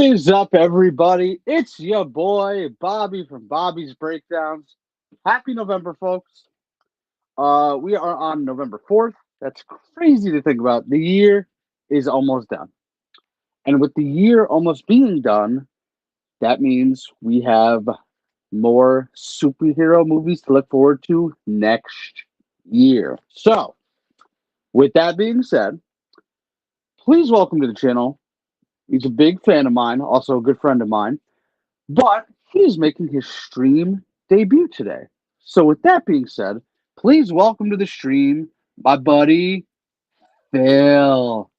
Is up, everybody? It's your boy Bobby from Bobby's Breakdowns. Happy November, folks. We are on November 4th. That's crazy to think about. The year is almost done. And with the year almost being done, that means we have more superhero movies to look forward to next year. So, with that being said, please welcome to the channel. He's a big fan of mine, also a good friend of mine. But he's making his stream debut today. So, with that being said, please welcome to the stream my buddy Phil.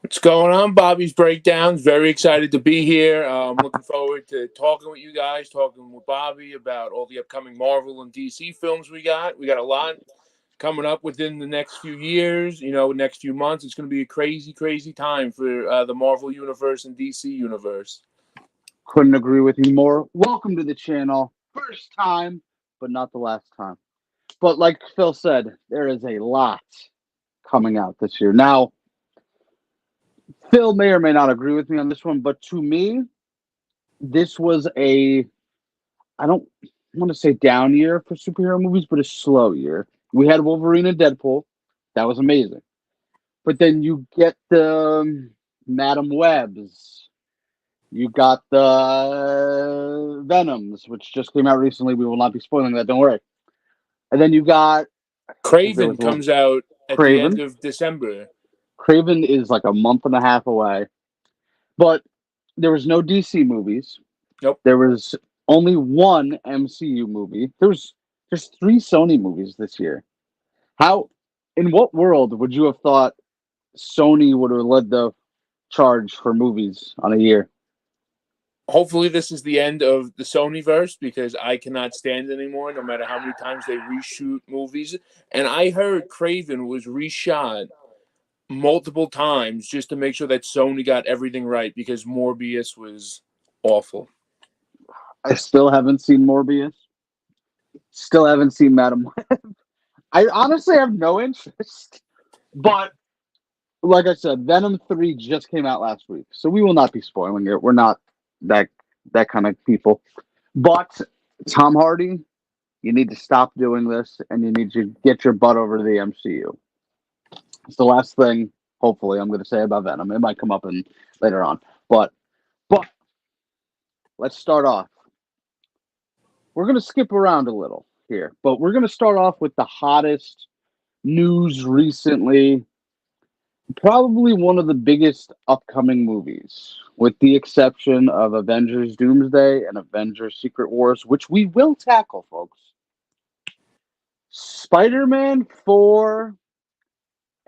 What's going on, Bobby's Breakdowns? Very excited to be here. I'm looking forward to talking with you guys, talking with Bobby about all the upcoming Marvel and DC films we got. We got a lot coming up within the next few years, next few months. It's going to be a crazy, crazy time for the Marvel Universe and DC Universe. Couldn't agree with you more. Welcome to the channel. First time, but not the last time. But like Phil said, there is a lot coming out this year. Now, Phil may or may not agree with me on this one, but to me, this was I don't want to say down year for superhero movies, but a slow year. We had Wolverine and Deadpool. That was amazing. But then you get the Madam Webs. You got the Venoms, which just came out recently. We will not be spoiling that, don't worry. And then you got Craven comes out at the end of December. Craven is like a month and a half away. But there was no DC movies. Nope. There was only one MCU movie. There's 3 Sony movies this year. In what world would you have thought Sony would have led the charge for movies on a year? Hopefully this is the end of the Sonyverse, because I cannot stand it anymore, no matter how many times they reshoot movies. And I heard Craven was reshot multiple times just to make sure that Sony got everything right, because Morbius was awful. I still haven't seen Morbius. Still haven't seen Madam Web. I honestly have no interest. But like I said, Venom 3 just came out last week, so we will not be spoiling it. We're not that kind of people. But Tom Hardy, you need to stop doing this, and you need to get your butt over to the MCU. It's the last thing, hopefully, I'm going to say about Venom. It might come up later on. But let's start off. We're going to skip around a little here, but we're going to start off with the hottest news recently. Probably one of the biggest upcoming movies, with the exception of Avengers Doomsday and Avengers Secret Wars, which we will tackle, folks. Spider-Man 4,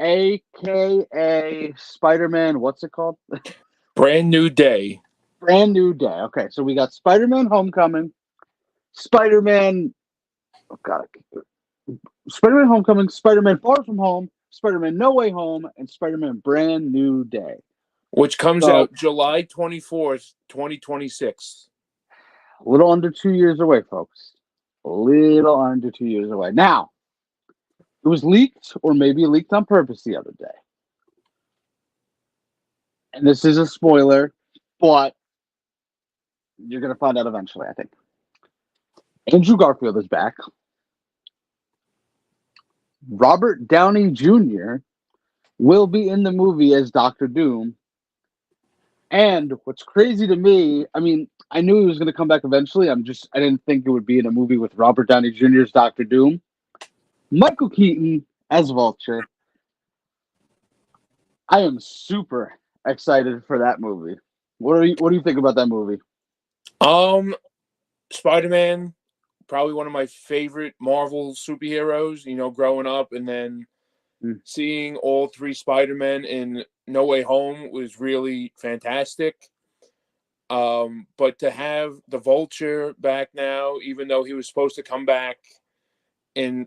a.k.a. Spider-Man, what's it called? Brand New Day. Brand New Day. Okay, so we got Spider-Man Homecoming, Spider-Man Homecoming, Spider-Man Far From Home, Spider-Man No Way Home, and Spider-Man Brand New Day. Which comes out July 24th, 2026. A little under 2 years away, folks. A little under 2 years away. Now, it was leaked, or maybe leaked on purpose the other day. And this is a spoiler, but you're going to find out eventually, I think. Andrew Garfield is back. Robert Downey Jr. will be in the movie as Doctor Doom. And what's crazy to me, I mean, I knew he was going to come back eventually. I didn't think it would be in a movie with Robert Downey Jr. as Doctor Doom. Michael Keaton as Vulture. I am super excited for that movie. What do you think about that movie? Spider-Man, probably one of my favorite Marvel superheroes, growing up, and then seeing all 3 Spider-Men in No Way Home was really fantastic. But to have the Vulture back now, even though he was supposed to come back in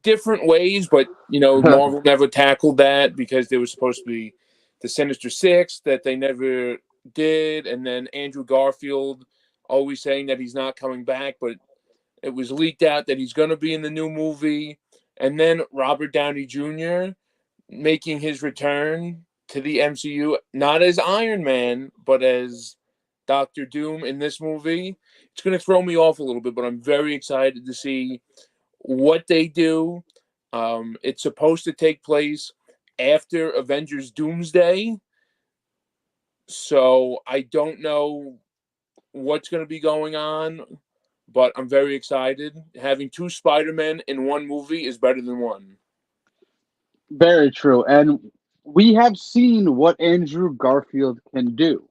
different ways, but, Marvel never tackled that because there was supposed to be the Sinister Six that they never did, and then Andrew Garfield always saying that he's not coming back, but it was leaked out that he's going to be in the new movie. And then Robert Downey Jr. making his return to the MCU, not as Iron Man, but as Doctor Doom in this movie. It's going to throw me off a little bit, but I'm very excited to see what they do. It's supposed to take place after Avengers Doomsday, so I don't know what's going to be going on, but I'm very excited. Having two Spider-Men in one movie is better than one. Very true. And we have seen what Andrew Garfield can do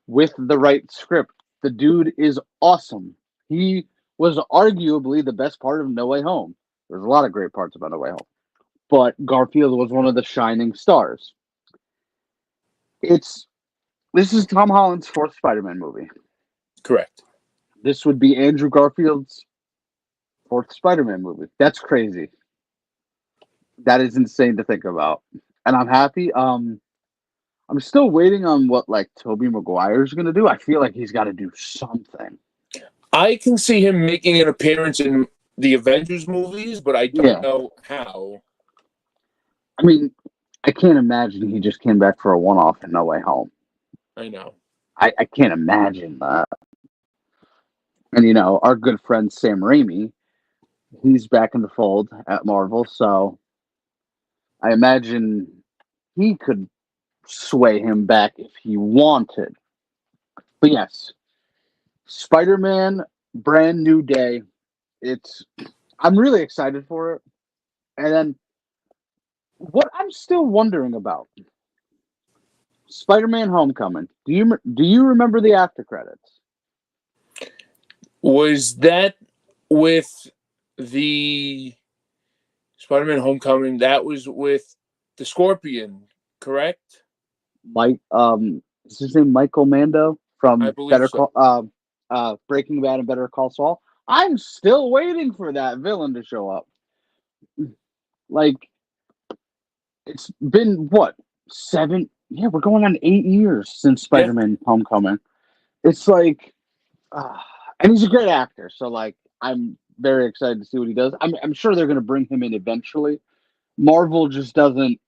with the right script. The dude is awesome. He was arguably the best part of No Way Home. There's a lot of great parts about No Way Home, but Garfield was one of the shining stars. This is Tom Holland's fourth Spider-Man movie. Correct. This would be Andrew Garfield's fourth Spider-Man movie. That's crazy. That is insane to think about. And I'm happy. I'm still waiting on what like Tobey Maguire's gonna do. I feel like he's gotta do something. I can see him making an appearance in the Avengers movies, but I don't know how. I mean, I can't imagine he just came back for a one-off in No Way Home. I know. I can't imagine that. And, you know, our good friend Sam Raimi, he's back in the fold at Marvel, so I imagine he could sway him back if he wanted. But yes, Spider-Man, brand new day. I'm really excited for it. And then what I'm still wondering about, Spider-Man Homecoming. Do you remember the after credits? Was that with the Spider-Man Homecoming? That was with the Scorpion, correct? Mike, is his name Michael Mando from Breaking Bad and Better Call Saul? I'm still waiting for that villain to show up. Like, it's been what, 7? Yeah, we're going on 8 years since Spider-Man Homecoming. It's like, and he's a great actor, so like, I'm very excited to see what he does. I'm sure they're going to bring him in eventually. Marvel just doesn't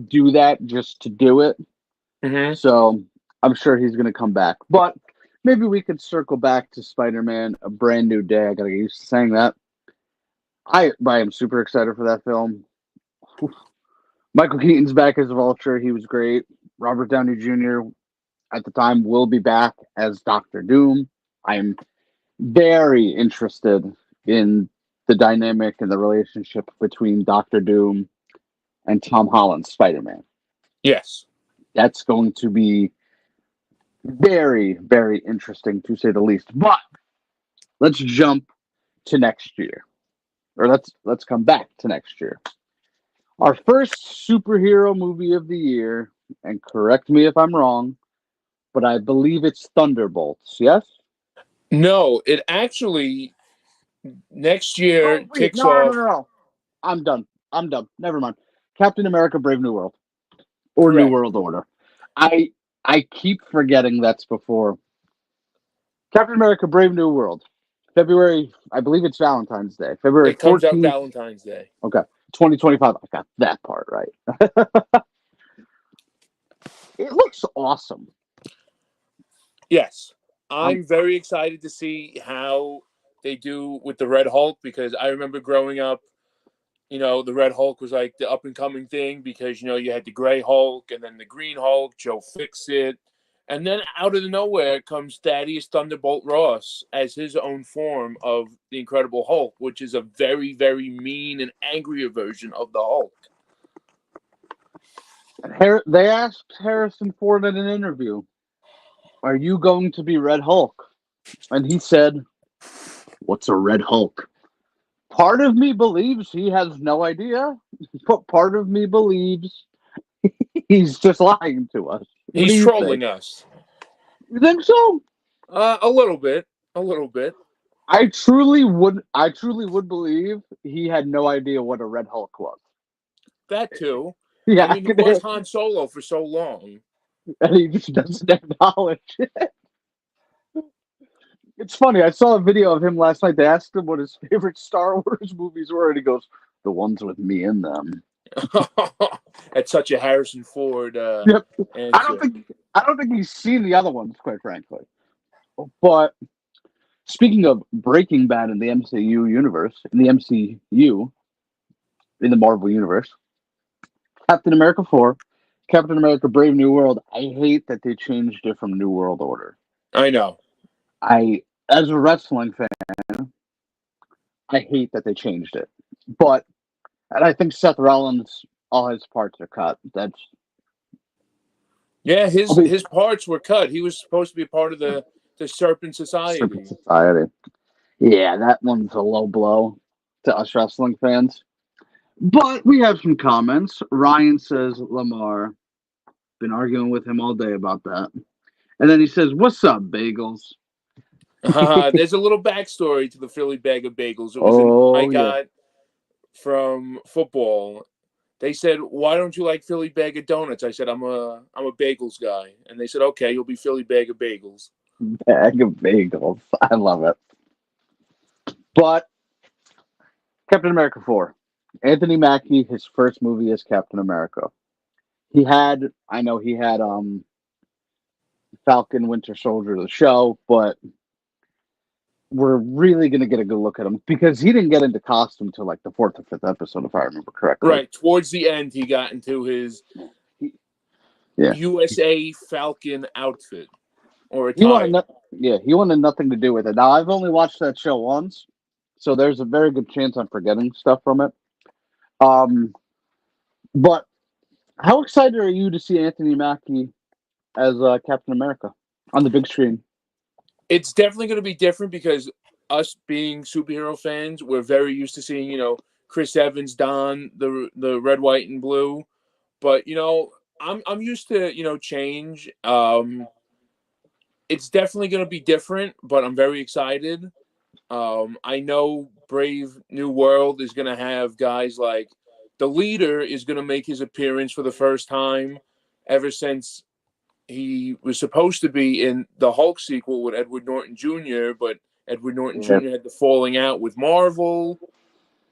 do that just to do it. Mm-hmm. So I'm sure he's going to come back. But maybe we could circle back to Spider-Man, A Brand New Day. I got to get used to saying that. I am super excited for that film. Michael Keaton's back as Vulture. He was great. Robert Downey Jr. at the time will be back as Doctor Doom. I'm very interested in the dynamic and the relationship between Doctor Doom and Tom Holland's Spider-Man. Yes. That's going to be very, very interesting, to say the least. But let's jump to next year. Or let's come back to next year. Our first superhero movie of the year, and correct me if I'm wrong, but I believe it's Thunderbolts, yes? No, it actually next year kicks off. No. I'm done. Never mind. Captain America: Brave New World. Or Correct. New World Order. I keep forgetting that's before. Captain America: Brave New World. February, I believe it's Valentine's Day. February 14th. It comes out Valentine's Day. Okay. 2025. I got that part right. It looks awesome. Yes. I'm very excited to see how they do with the Red Hulk, because I remember growing up, you know, the Red Hulk was like the up-and-coming thing because, you know, you had the Gray Hulk and then the Green Hulk, Joe Fixit. And then out of nowhere comes Thaddeus Thunderbolt Ross as his own form of the Incredible Hulk, which is a very, very mean and angrier version of the Hulk. They asked Harrison Ford in an interview, "Are you going to be Red Hulk?" And he said, "What's a Red Hulk?" Part of me believes he has no idea, but part of me believes he's just lying to us. He's trolling us. You think so? A little bit. I truly would believe he had no idea what a Red Hulk was. That too. Yeah, I mean, he was Han Solo for so long. And he just doesn't acknowledge it. It's funny. I saw a video of him last night. They asked him what his favorite Star Wars movies were, and he goes, "The ones with me in them." at such a Harrison Ford Yep. answer. I don't think he's seen the other ones, quite frankly. But speaking of Breaking Bad in the MCU universe, in the Marvel universe, Captain America 4, Captain America Brave New World. I hate that they changed it from New World Order. I know. As a wrestling fan, I hate that they changed it. And I think Seth Rollins, all his parts are cut. Yeah, his parts were cut. He was supposed to be a part of the Serpent Society. Serpent Society. Yeah, that one's a low blow to us wrestling fans. But we have some comments. Ryan says, Lamar, been arguing with him all day about that. And then he says, "What's up, bagels?" There's a little backstory to the Philly Bag of Bagels. It was I got from football. They said, "Why don't you like Philly Bag of Donuts?" I said, "I'm a bagels guy." And they said, "Okay, you'll be Philly Bag of Bagels." Bag of bagels. I love it. But Captain America 4. Anthony Mackie, his first movie as Captain America. He had Falcon Winter Soldier, the show, but we're really going to get a good look at him because he didn't get into costume until like the 4th or 5th episode, if I remember correctly. Right. Towards the end, he got into his USA Falcon outfit or attire. He wanted nothing to do with it. Now, I've only watched that show once, so there's a very good chance I'm forgetting stuff from it. But how excited are you to see Anthony Mackie as Captain America on the big screen? It's definitely going to be different because us being superhero fans, we're very used to seeing, Chris Evans don the red, white, and blue. But I'm used to change. It's definitely going to be different, but I'm very excited. I know Brave New World is going to have guys like the leader is going to make his appearance for the first time ever since he was supposed to be in the Hulk sequel with Edward Norton Jr., but Edward Norton Jr. had the falling out with Marvel,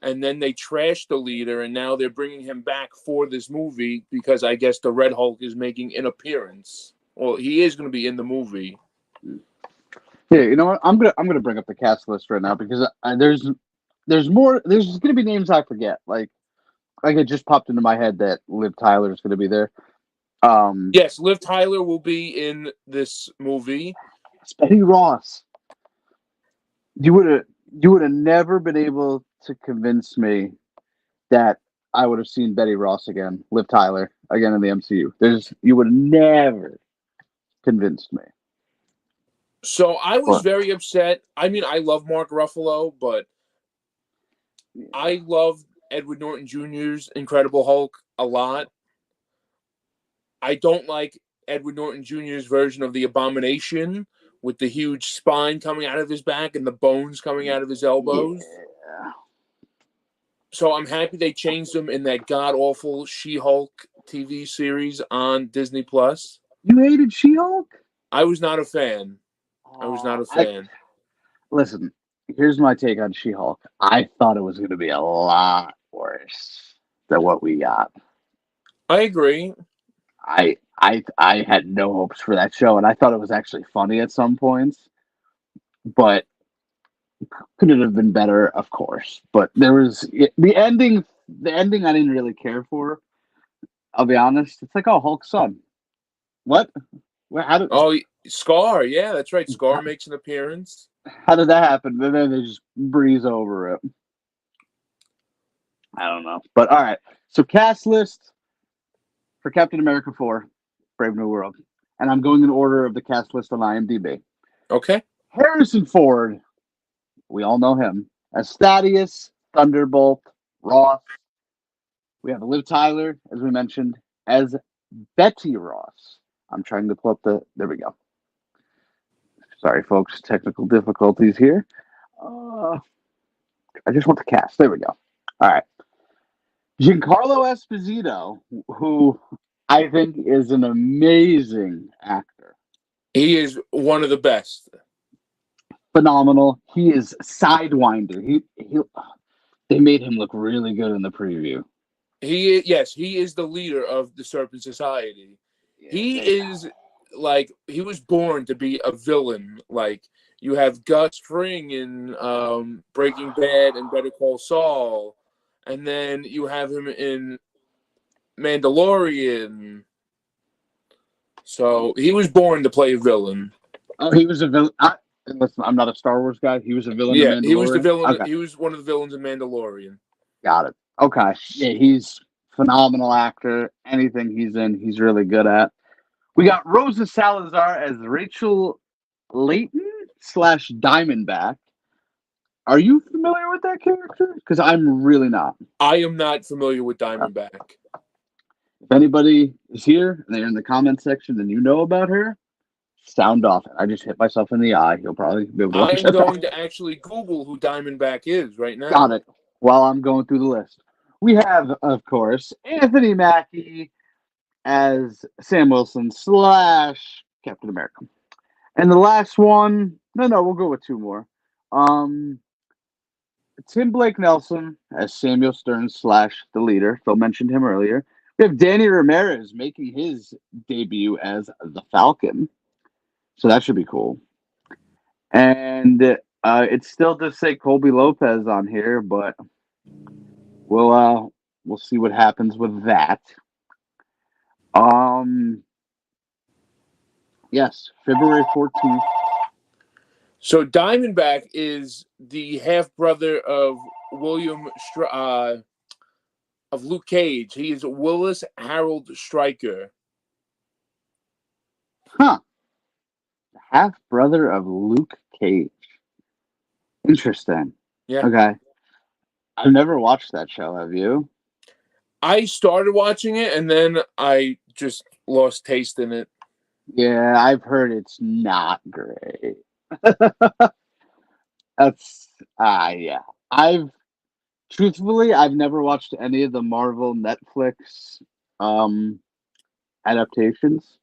and then they trashed the leader, and now they're bringing him back for this movie because I guess the Red Hulk is making an appearance. Well, he is going to be in the movie. Yeah, you know what? I'm gonna bring up the cast list right now because there's more. There's going to be names I forget. Like it just popped into my head that Liv Tyler is going to be there. Yes, Liv Tyler will be in this movie. It's Betty Ross. You would have never been able to convince me that I would have seen Betty Ross again, Liv Tyler again in the MCU. You would have never convinced me. So I was very upset. I mean, I love Mark Ruffalo, but I love Edward Norton Jr.'s Incredible Hulk a lot. I don't like Edward Norton Jr.'s version of the Abomination with the huge spine coming out of his back and the bones coming out of his elbows. Yeah. So I'm happy they changed him in that god-awful She-Hulk TV series on Disney+. You hated She-Hulk? I was not a fan. Listen, here's my take on She-Hulk. I thought it was going to be a lot worse than what we got. I agree. I had no hopes for that show, and I thought it was actually funny at some points, but could it have been better? Of course. But there was the ending. The ending I didn't really care for. I'll be honest. It's like, oh, Hulk's son. What? Scar. Yeah, that's right. Scar makes an appearance. How did that happen? And then they just breeze over it. I don't know. But all right. So cast list for Captain America 4, Brave New World. And I'm going in order of the cast list on IMDb. Okay. Harrison Ford. We all know him. As Thaddeus, Thunderbolt, Ross. We have Liv Tyler, as we mentioned, as Betty Ross. I'm trying to pull up there we go. Sorry, folks. Technical difficulties here. I just want the cast. There we go. All right. Giancarlo Esposito, who I think is an amazing actor. He is one of the best. Phenomenal. He is Sidewinder. They made him look really good in the preview. He is the leader of the Serpent Society. He is like he was born to be a villain. Like you have Gus Fring in Breaking Bad and Better Call Saul, and then you have him in Mandalorian. So he was born to play a villain. Oh, he was a villain. Listen, I'm not a Star Wars guy. He was a villain in Yeah, Mandalorian. he was the villain. Okay. He was one of the villains in Mandalorian. Got it. Okay. Yeah, he's phenomenal actor. Anything he's in, he's really good at. We got Rosa Salazar as Rachel Layton / Diamondback. Are you familiar with that character? Because I'm really not. I am not familiar with Diamondback. If anybody is here and they're in the comment section and you know about her, sound off. I just hit myself in the eye. You'll probably be able to watch I'm going to actually Google who Diamondback is right now. Got it. While I'm going through the list. We have, of course, Anthony Mackie as Sam Wilson / Captain America. And the last one, no, we'll go with two more. Tim Blake Nelson as Samuel Stern / the leader. Phil mentioned him earlier. We have Danny Ramirez making his debut as the Falcon. So that should be cool. And it still does say Colby Lopez on here, but we'll see what happens with that. Yes, February 14th. So Diamondback is the half brother of of Luke Cage. He is Willis Harold Stryker. Huh. Half brother of Luke Cage. Interesting. Yeah. Okay. I've never watched that show. Have you? I started watching it and then I just lost taste in it. Yeah, I've heard it's not great. That's yeah. I've never watched any of the Marvel Netflix adaptations.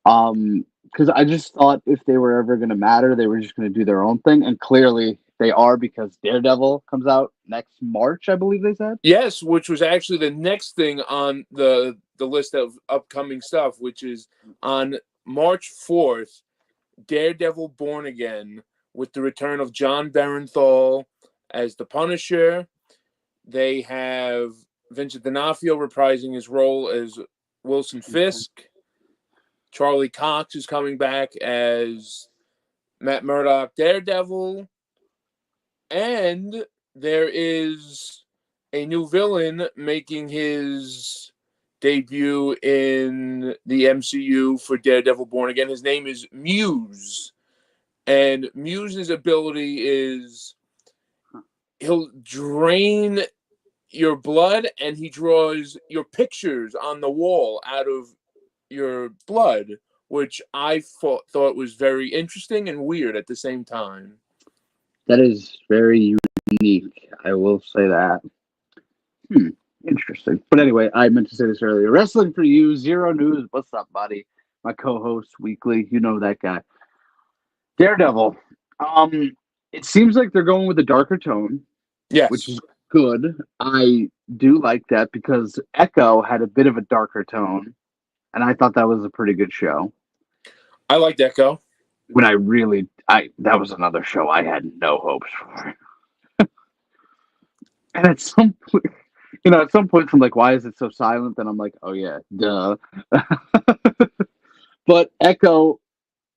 Because I just thought if they were ever going to matter, they were just going to do their own thing, and clearly they are, because Daredevil comes out next March, I believe they said. Yes, which was actually the next thing on the list of upcoming stuff, which is on March 4th, Daredevil Born Again, with the return of John Barenthal as the Punisher. They have Vincent D'Onofrio reprising his role as Wilson Fisk. Charlie Cox is coming back as Matt Murdock Daredevil. And there is a new villain making his debut in the MCU for Daredevil Born Again. His name is Muse. And Muse's ability is he'll drain your blood and he draws your pictures on the wall out of your blood, which I thought was very interesting and weird at the same time. That is very unique. I will say that. Interesting. But anyway, I meant to say this earlier. Wrestling for You, Zero News. What's up, buddy? My co-host weekly. You know that guy. Daredevil. It seems like they're going with a darker tone. Yes. Which is good. I do like that because Echo had a bit of a darker tone, and I thought that was a pretty good show. I liked Echo. When that was another show I had no hopes for. And at some point, I'm like, why is it so silent? Then I'm like, oh yeah, duh. But Echo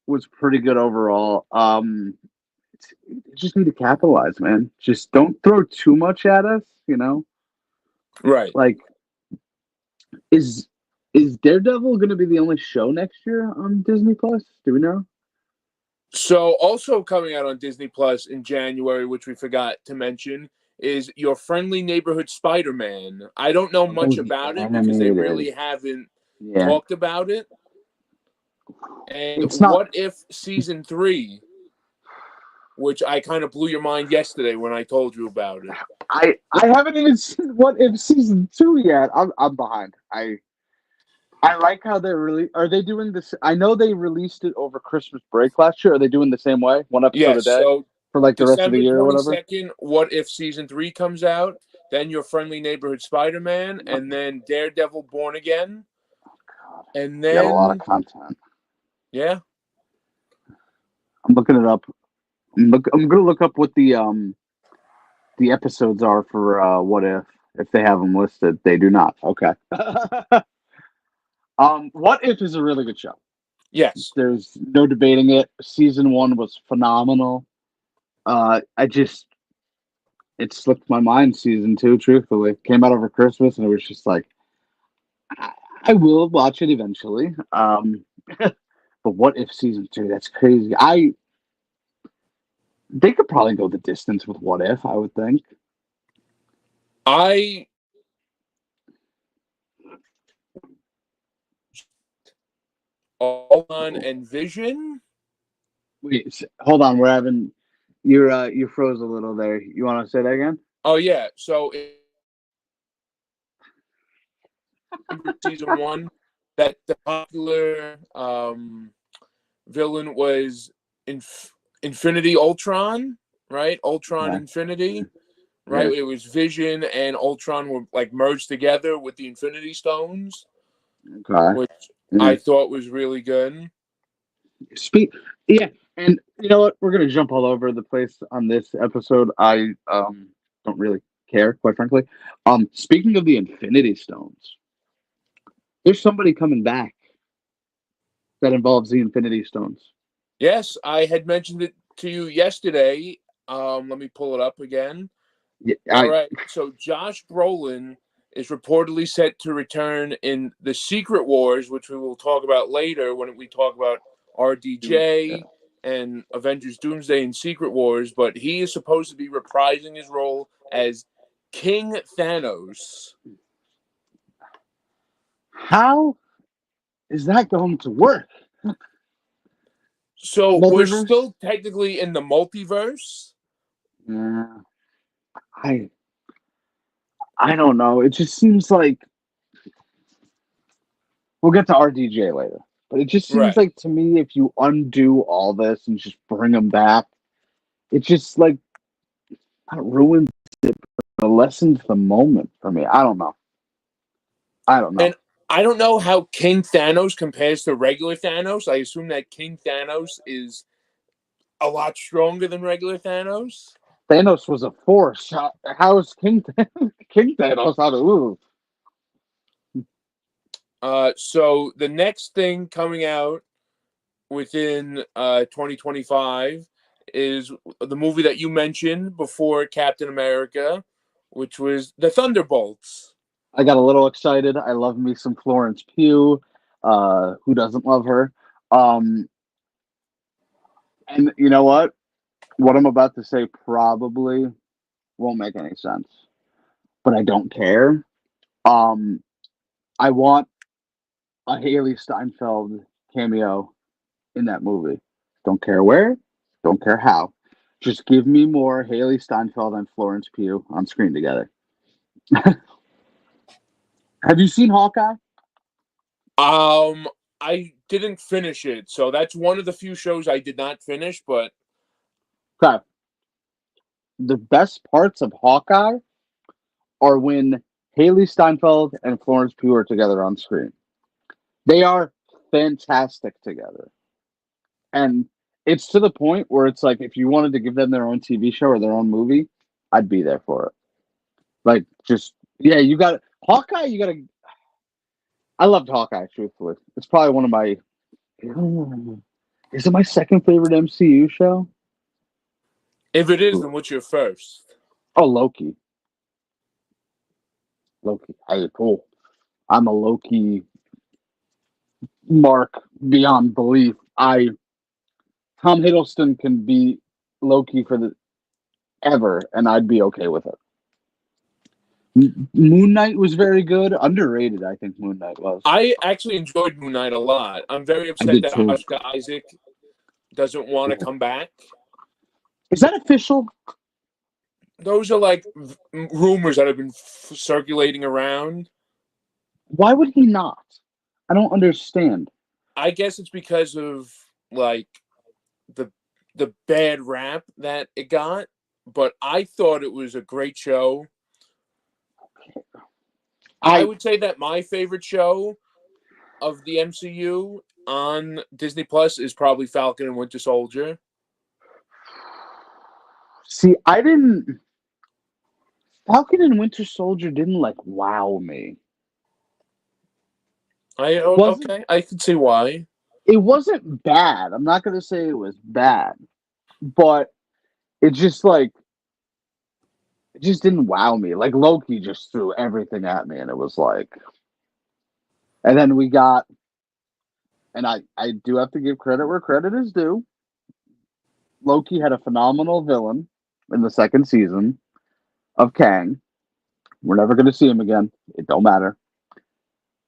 was pretty good overall. Just need to capitalize, man. Just don't throw too much at us, Right. Like, is Daredevil going to be the only show next year on Disney Plus? Do we know? So also coming out on Disney Plus in January, which we forgot to mention, is Your Friendly Neighborhood Spider-Man. I don't know much about it because they really haven't talked about it. And What If Season 3, which I kind of blew your mind yesterday when I told you about it. I haven't even seen What If Season 2 yet. I'm behind. I like how are they doing this? I know they released it over Christmas break last year. Are they doing the same way? One episode a day? So for like the December rest of the year or whatever? December 22nd, What If Season 3 comes out. then Your Friendly Neighborhood Spider-Man, and then Daredevil Born Again. God. And You got a lot then, of content. yeah. I'm looking it up. I'm gonna look up what the episodes are for What if they have them listed. They do not. Okay. What If is a really good show. Yes. There's no debating it. Season 1 was phenomenal. It slipped my mind. Season 2, truthfully, came out over Christmas, and it was just like, I will watch it eventually. But What If season 2? That's crazy. They could probably go the distance with What If. I would think. I Ultron and Vision. Wait, hold on. We're having you froze a little there. You want to say that again? Oh yeah. So season 1, that the popular villain was Infinity Ultron, right? Ultron Okay. Infinity, right? Yeah. It was Vision and Ultron were like merged together with the Infinity Stones, Okay. which Yeah. I thought was really good. Yeah, and you know what? We're gonna jump all over the place on this episode. I don't really care, quite frankly. Speaking of the Infinity Stones, there's somebody coming back that involves the Infinity Stones. Yes, I had mentioned it to you yesterday. Let me pull it up again. Yeah, All right. So Josh Brolin is reportedly set to return in the Secret Wars, which we will talk about later when we talk about RDJ and Avengers Doomsday and Secret Wars. But he is supposed to be reprising his role as King Thanos. How is that going to work? So we're Multiverse? still technically in the multiverse. Yeah, I I don't know. It just seems like we'll get to RDJ later, but it just seems Right. like to me, if you undo all this and just bring them back, it just like not ruins it, but lessens the moment for me. I don't know. I don't know. And I don't know how King Thanos compares to regular Thanos. I assume that King Thanos is a lot stronger than regular Thanos. Thanos was a force. How is King Thanos out of ooh? So the next thing coming out within 2025 is the movie that you mentioned before, Captain America, which was the Thunderbolts. I got a little excited. I love me some Florence Pugh. Who doesn't love her? Um, and you know what? What I'm about to say probably won't make any sense, but I don't care. Um, I want a Haley Steinfeld cameo in that movie. Don't care where, don't care how. Just give me more Haley Steinfeld and Florence Pugh on screen together. Have you seen Hawkeye? I didn't finish it, so that's one of the few shows I did not finish. But Okay. The best parts of Hawkeye are when Haley Steinfeld and Florence Pugh are together on screen. They are fantastic together. And it's to the point where it's like if you wanted to give them their own TV show or their own movie, I'd be there for it. Like just yeah, you got Hawkeye, you gotta I loved Hawkeye, truthfully. It's probably one of my is it my second favorite MCU show? if it is, then what's your first? Oh, Loki. Loki. Cool. I'm a Loki mark beyond belief. Tom Hiddleston can be Loki for the ever, and I'd be okay with it. Moon Knight was very good, underrated. I think Moon Knight was. I actually enjoyed Moon Knight a lot. I'm very upset that too. Oscar Isaac doesn't want to come back. Is that official? Those are like rumors that have been circulating around. Why would he not? I don't understand. I guess it's because of like the bad rap that it got, but I thought it was a great show. I would say that my favorite show of the MCU on Disney Plus is probably Falcon and Winter Soldier. See, I didn't. Falcon and Winter Soldier didn't like wow me. Okay, I can see why. It wasn't bad. I'm not gonna say it was bad, but it just like it just didn't wow me. Like Loki just threw everything at me, and it was like. And then we got, and I do have to give credit where credit is due. Loki had a phenomenal villain in the second season of Kang. We're never going to see him again. It don't matter.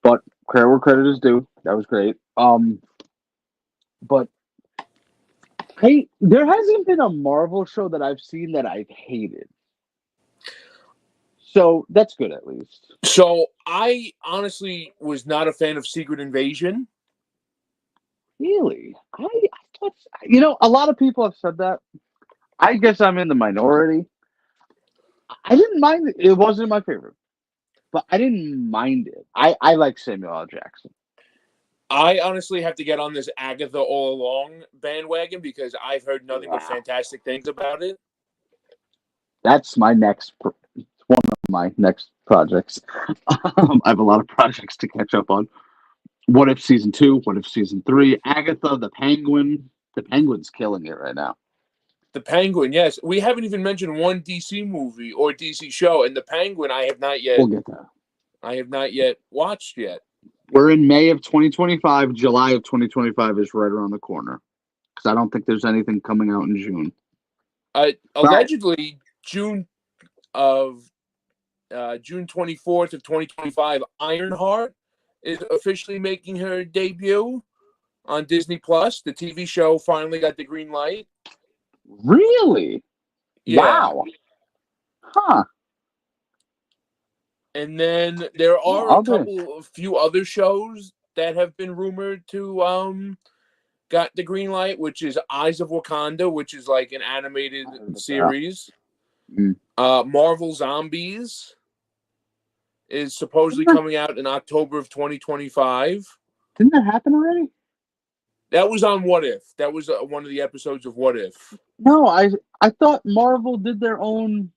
But credit where credit is due. That was great. But hey, there hasn't been a Marvel show that I've seen that I've hated. So that's good at least. So I honestly was not a fan of Secret Invasion. Really? I thought, a lot of people have said that. I guess I'm in the minority. I didn't mind it. It wasn't my favorite, but I didn't mind it. I like Samuel L. Jackson. I honestly have to get on this Agatha All Along bandwagon because I've heard nothing but fantastic things about it. That's my next. It's one of my next projects. I have a lot of projects to catch up on. What If Season 2? What If Season 3? Agatha, the Penguin. The Penguin's killing it right now. The Penguin, yes. We haven't even mentioned one DC movie or DC show, and the Penguin I have not yet. We'll get that. I have not yet watched yet. We're in May of 2025. July of 2025 is right around the corner. Because I don't think there's anything coming out in June. Allegedly, June 24th of 2025, Ironheart is officially making her debut on Disney Plus. The TV show finally got the green light. Really? Yeah. Wow. Huh. And then there are a few other shows that have been rumored to got the green light, which is Eyes of Wakanda, which is like an animated series. Marvel Zombies is supposedly coming out in October of 2025. Didn't that happen already? That was on What If. That was one of the episodes of What If. No, I thought Marvel did their own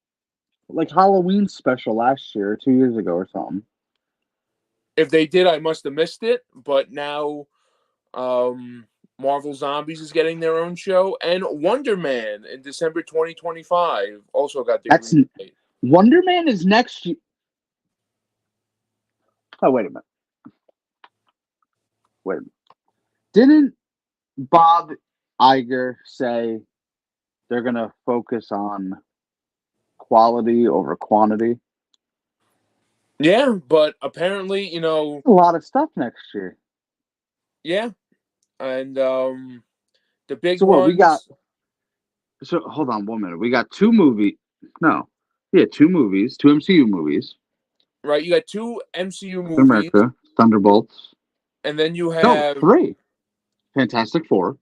like Halloween special last year or 2 years ago or something. If they did, I must have missed it. But now Marvel Zombies is getting their own show. And Wonder Man in December 2025 also got the green light. Wonder Man is next year. Oh, wait a minute. Didn't Bob Iger say they're going to focus on quality over quantity? Yeah, but apparently, a lot of stuff next year. Yeah. And the big ones... we got... So, hold on 1 minute. We got two movies. No. Yeah, 2 movies. 2 MCU movies. Right, you got 2 MCU movies. America, Thunderbolts. And then you have... 3. Fantastic Four.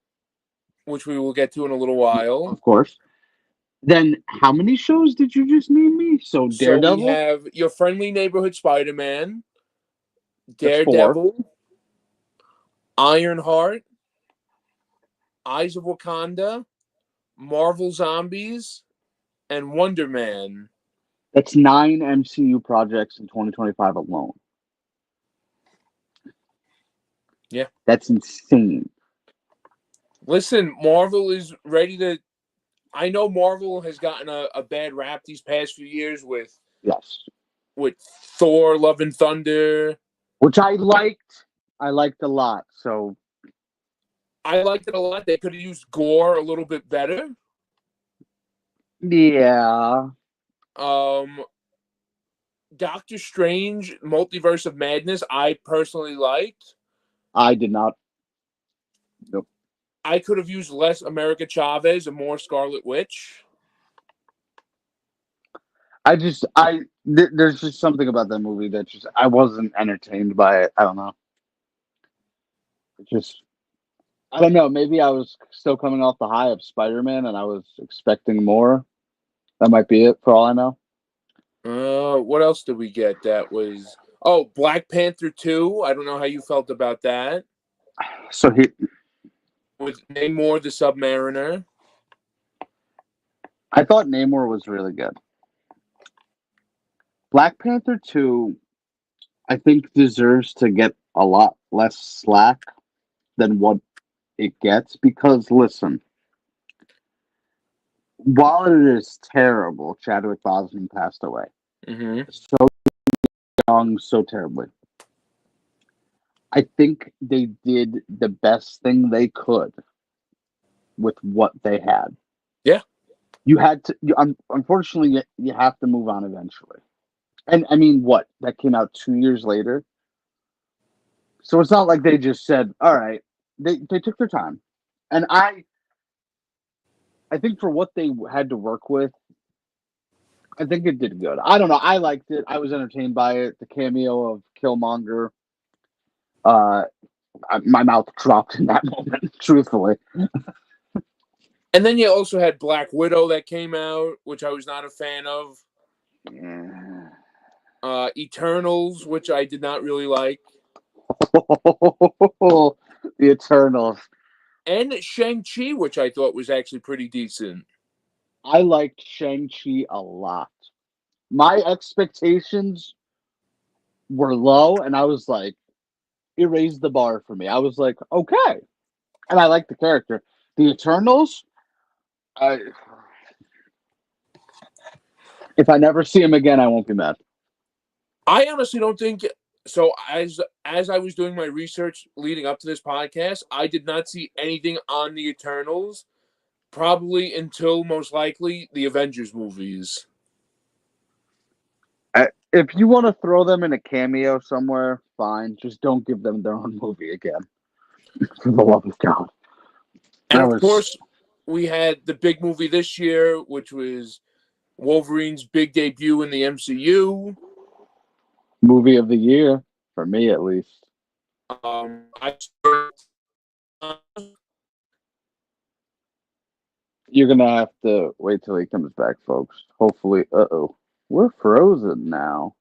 Which we will get to in a little while. Of course. Then, how many shows did you just name me? So, Daredevil? So we have Your Friendly Neighborhood Spider-Man, Daredevil, Ironheart, Eyes of Wakanda, Marvel Zombies, and Wonder Man. That's 9 MCU projects in 2025 alone. Yeah. That's insane. Listen, Marvel is ready to... I know Marvel has gotten a bad rap these past few years with Thor, Love and Thunder. Which I liked. I liked a lot. So I liked it a lot. They could have used gore a little bit better. Yeah. Doctor Strange, Multiverse of Madness, I personally liked. I did not. Nope. I could have used less America Chavez and more Scarlet Witch. There's just something about that movie that I wasn't entertained by it. I don't know. I don't know. Maybe I was still coming off the high of Spider-Man and I was expecting more. That might be it for all I know. What else did we get that was Oh, Black Panther 2. I don't know how you felt about that. So With Namor the Submariner. I thought Namor was really good. Black Panther 2, I think, deserves to get a lot less slack than what it gets because, listen, while it is terrible, Chadwick Boseman passed away. Mm-hmm. So young, so terribly. I think they did the best thing they could with what they had. Yeah. You had to, unfortunately, you have to move on eventually. And I mean, what? That came out 2 years later. So it's not like they just said, all right, they took their time. And I think for what they had to work with, I think it did good. I don't know. I liked it. I was entertained by it. The cameo of Killmonger, uh, my mouth dropped in that moment, truthfully. And then you also had Black Widow that came out, which I was not a fan of. Yeah. Eternals, which I did not really like. The Eternals. And Shang-Chi, which I thought was actually pretty decent. I liked Shang-Chi a lot. My expectations were low, and I was like, it raised the bar for me. I was like, okay. And I like the character. The Eternals, if I never see him again, I won't be mad. I honestly don't think so. As I was doing my research leading up to this podcast, I did not see anything on the Eternals, probably until most likely the Avengers movies. If you want to throw them in a cameo somewhere, fine. Just don't give them their own movie again. For the love of God. And of course, we had the big movie this year, which was Wolverine's big debut in the MCU. Movie of the year, for me at least. You're going to have to wait till he comes back, folks. Hopefully, we're frozen now.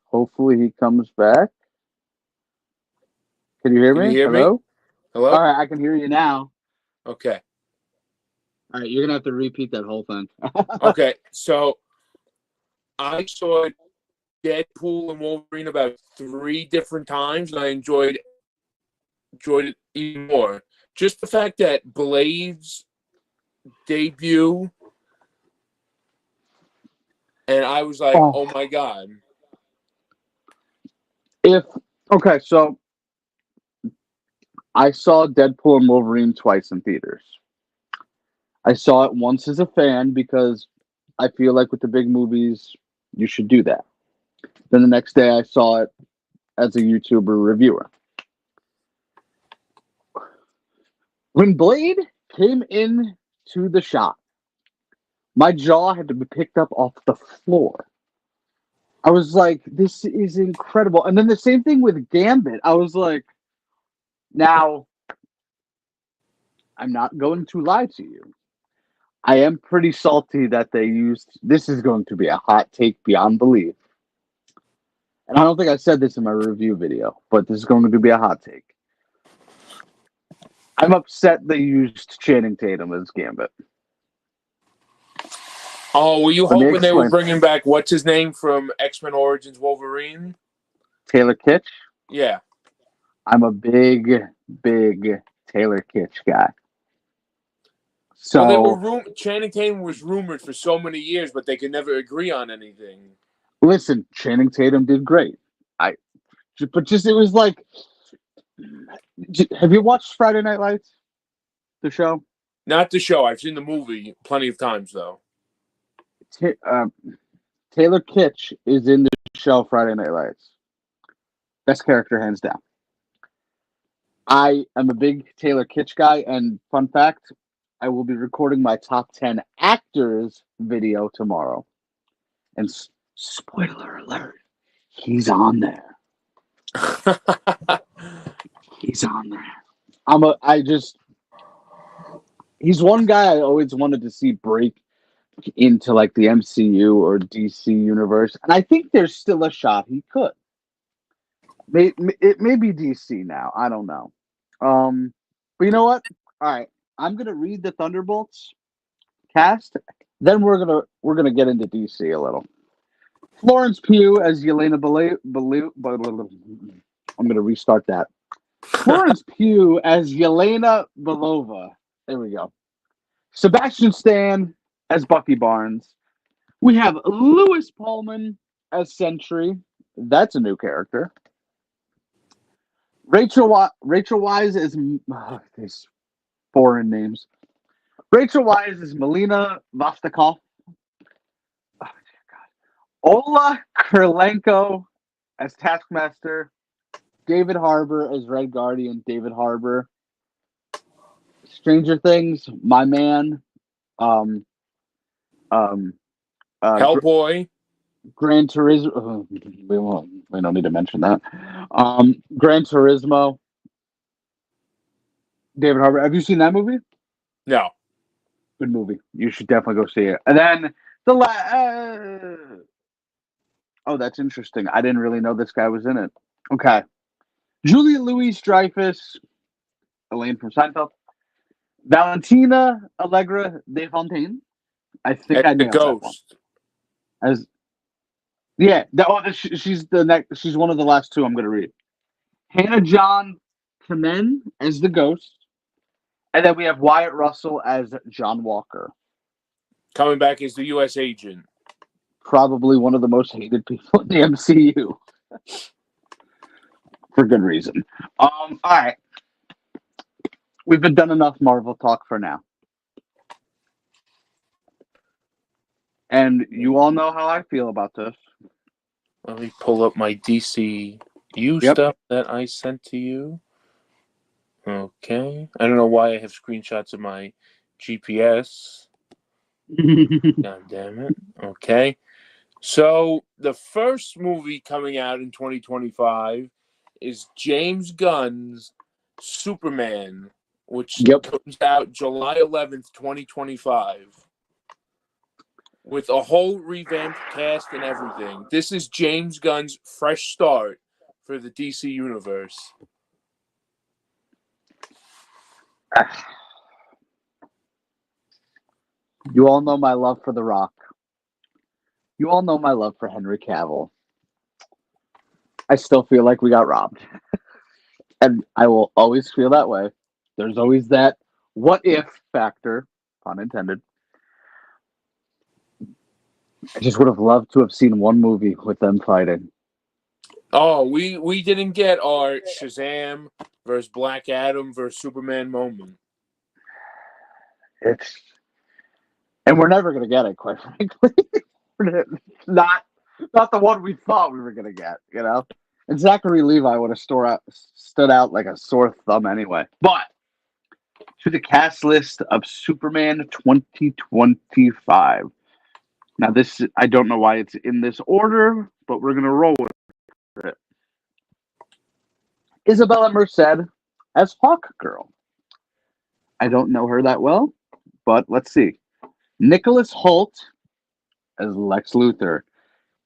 Hopefully he comes back. Can you hear me? Hello? Hello? All right, I can hear you now. Okay. All right, you're going to have to repeat that whole thing. Okay, so I saw Deadpool and Wolverine about 3 different times, and I enjoyed it even more. Just the fact that Blade's debut, and I was like, oh my God. Okay, so I saw Deadpool and Wolverine twice in theaters. I saw it once as a fan because I feel like with the big movies, you should do that. Then the next day I saw it as a YouTuber reviewer. When Blade came in to the shop, my jaw had to be picked up off the floor. I was like, this is incredible. And then the same thing with Gambit. I was like, now, I'm not going to lie to you. I am pretty salty that they used, this is going to be a hot take beyond belief. And I don't think I said this in my review video, but this is going to be a hot take. I'm upset they used Channing Tatum as Gambit. Oh, were you hoping they were bringing back what's his name from X-Men Origins Wolverine? Taylor Kitsch? Yeah. I'm a big Taylor Kitsch guy. So well, Channing Tatum was rumored for so many years, but they could never agree on anything. Listen, Channing Tatum did great. It was like, have you watched Friday Night Lights? The show? Not the show. I've seen the movie plenty of times, though. Taylor Kitsch is in the show Friday Night Lights. Best character, hands down. I am a big Taylor Kitsch guy, and fun fact, I will be recording my top 10 actors video tomorrow. And spoiler alert, he's on there. He's on there. He's one guy I always wanted to see break into like the MCU or DC universe, and I think there's still a shot he could. It may be DC now. I don't know. But you know what? All right, I'm gonna read the Thunderbolts cast. Then we're gonna get into DC a little. Florence Pugh as Yelena I'm gonna restart that. Florence Pugh as Yelena Belova. There we go. Sebastian Stan as Bucky Barnes. We have Lewis Pullman as Sentry. That's a new character. Rachel Wise is these foreign names. Rachel Wise is Melina Vostokov. Oh, God. Ola Kurlenko as Taskmaster. David Harbour as Red Guardian. David Harbour. Stranger Things, my man. Hellboy. Gran Turismo. We don't need to mention that. Gran Turismo. David Harbour. Have you seen that movie? No. Good movie. You should definitely go see it. And then oh, that's interesting. I didn't really know this guy was in it. Okay. Julia Louis-Dreyfus, Elaine from Seinfeld. Valentina Allegra de Fontaine. I think I The nailed that one. Ghost. She's the next. She's one of the last two I'm going to read. Hannah John Kamen as the Ghost, and then we have Wyatt Russell as John Walker. Coming back as the U.S. agent. Probably one of the most hated people in the MCU. For good reason. All right. We've been done enough Marvel talk for now. And you all know how I feel about this. Let me pull up my DCU stuff that I sent to you. Okay. I don't know why I have screenshots of my GPS. God damn it. Okay. So the first movie coming out in 2025 is James Gunn's Superman, which comes out July 11th, 2025. With a whole revamped cast and everything. This is James Gunn's fresh start for the DC universe. You all know my love for The Rock. You all know my love for Henry Cavill. I still feel like we got robbed. And I will always feel that way. There's always that what if factor, pun intended. I just would have loved to have seen one movie with them fighting. Oh, we didn't get our Shazam versus Black Adam versus Superman moment. And we're never going to get it, quite frankly. not the one we thought we were going to get, you know? And Zachary Levi would have stood out like a sore thumb anyway. But to the cast list of Superman 2025. Now, this, I don't know why it's in this order, but we're going to roll with it. Isabella Merced as Hawkgirl. I don't know her that well, but let's see. Nicholas Hoult as Lex Luthor.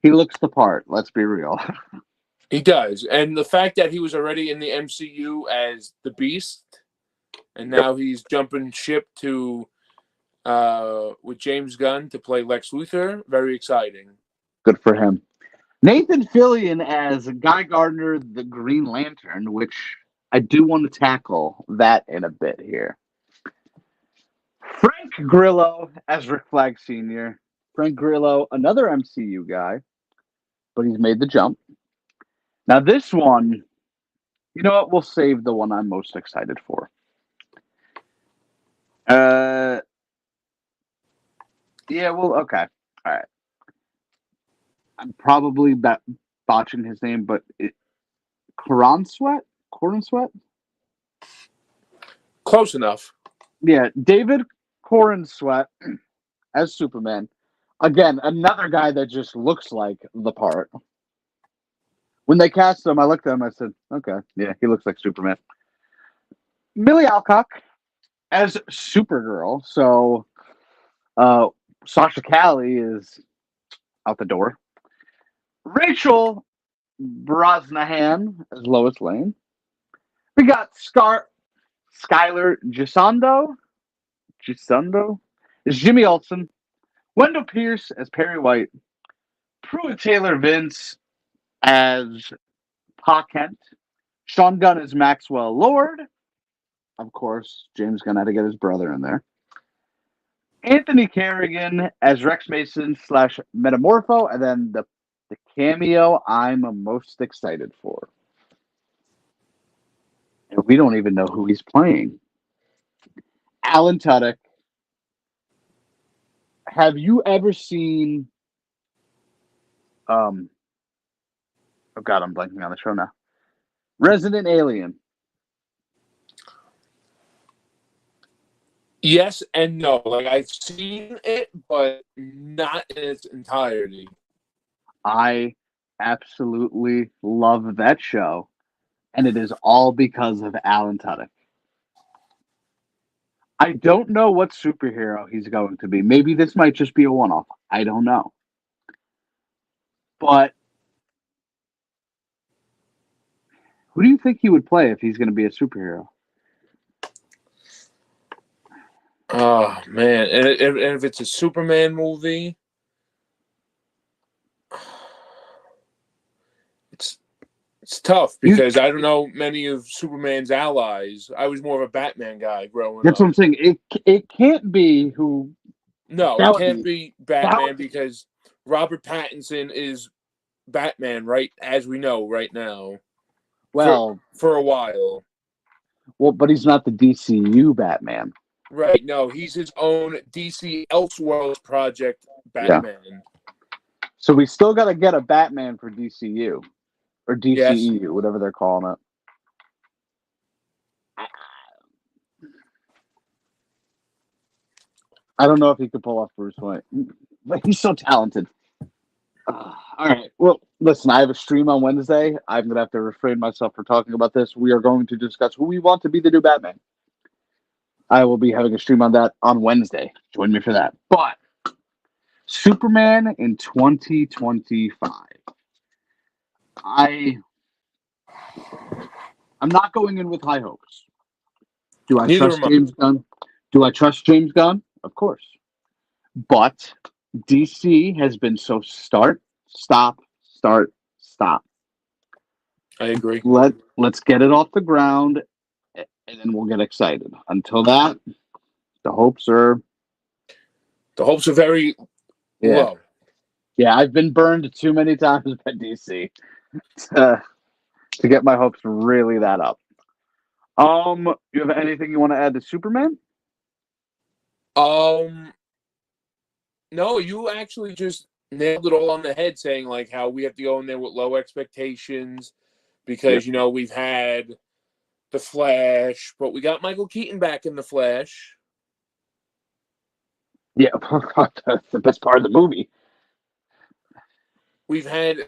He looks the part, let's be real. He does. And the fact that he was already in the MCU as the Beast, and now he's jumping ship to with James Gunn to play Lex Luthor, very exciting. Good for him. Nathan Fillion as Guy Gardner, the Green Lantern, which I do want to tackle that in a bit here. Frank Grillo as Rick Flag Sr. Frank Grillo, another MCU guy, but he's made the jump. Now this one, you know what? We'll save the one I'm most excited for. Okay. All right. I'm probably botching his name, but Cornsweet? Close enough. Yeah, David Cornsweet as Superman. Again, another guy that just looks like the part. When they cast him, I looked at him, I said, okay, yeah, he looks like Superman. Millie Alcock as Supergirl. So Sasha Cali is out the door. Rachel Brosnahan as Lois Lane. We got Skylar Gisondo is Jimmy Olsen. Wendell Pierce as Perry White. Pruitt Taylor Vince as Pa Kent. Sean Gunn as Maxwell Lord. Of course, James Gunn had to get his brother in there. Anthony Kerrigan as Rex Mason / Metamorpho, and then the cameo I'm most excited for. And we don't even know who he's playing. Alan Tudyk. Have you ever seen? Oh God, I'm blanking on the show now. Resident Alien. Yes and no. Like, I've seen it, but not in its entirety. I absolutely love that show, and it is all because of Alan Tudyk. I don't know what superhero he's going to be. Maybe this might just be a one-off. I don't know. But who do you think he would play if he's going to be a superhero? Oh man! And if it's a Superman movie, it's tough because I don't know many of Superman's allies. I was more of a Batman guy growing up. That's what I'm saying. It can't be who. No, it can't be Batman because Robert Pattinson is Batman, right? As we know right now. Well, for a while. Well, but he's not the DCU Batman. Right. No, he's his own DC Elseworlds project Batman. Yeah. So we still got to get a Batman for DCU or DCEU, whatever they're calling it. I don't know if he could pull off Bruce Wayne, but he's so talented. All right. Well, listen, I have a stream on Wednesday. I'm going to have to refrain myself from talking about this. We are going to discuss who we want to be the new Batman. I will be having a stream on that on Wednesday. Join me for that. But Superman in 2025. I'm not going in with high hopes. Do I trust James Gunn? Do I trust James Gunn? Of course. But DC has been so start, stop. I agree. Let's get it off the ground, and then we'll get excited. Until that, the hopes are very low. Yeah, I've been burned too many times by DC to get my hopes really that up. You have anything you want to add to Superman? No, you actually just nailed it all on the head, saying like how we have to go in there with low expectations because we've had the Flash, but we got Michael Keaton back in the Flash. Yeah, that's the best part of the movie. We've had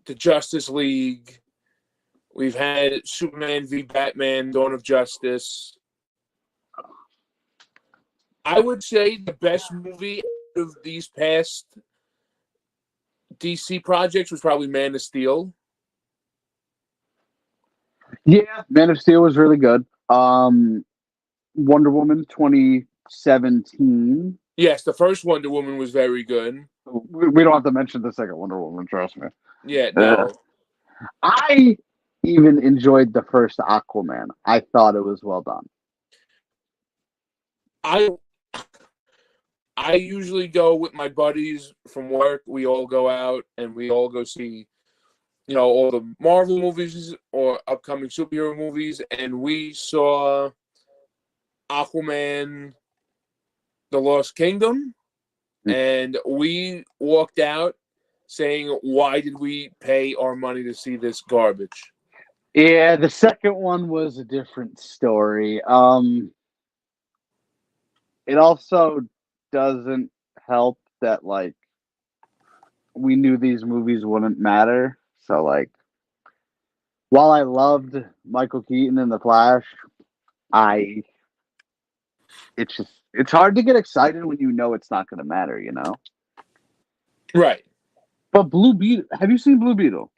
the Justice League. We've had Superman v. Batman, Dawn of Justice. I would say the best movie out of these past DC projects was probably Man of Steel. Yeah, Man of Steel was really good. Wonder Woman 2017. Yes, the first Wonder Woman was very good. We don't have to mention the second Wonder Woman, trust me. Yeah, no. I even enjoyed the first Aquaman. I thought it was well done. I usually go with my buddies from work. We all go out and we all go see, all the Marvel movies or upcoming superhero movies. And we saw Aquaman, The Lost Kingdom. And we walked out saying, why did we pay our money to see this garbage? Yeah, the second one was a different story. It also doesn't help that we knew these movies wouldn't matter. So while I loved Michael Keaton in The Flash, it It's hard to get excited when you know it's not going to matter, you know? Right. But Blue Beetle, have you seen Blue Beetle?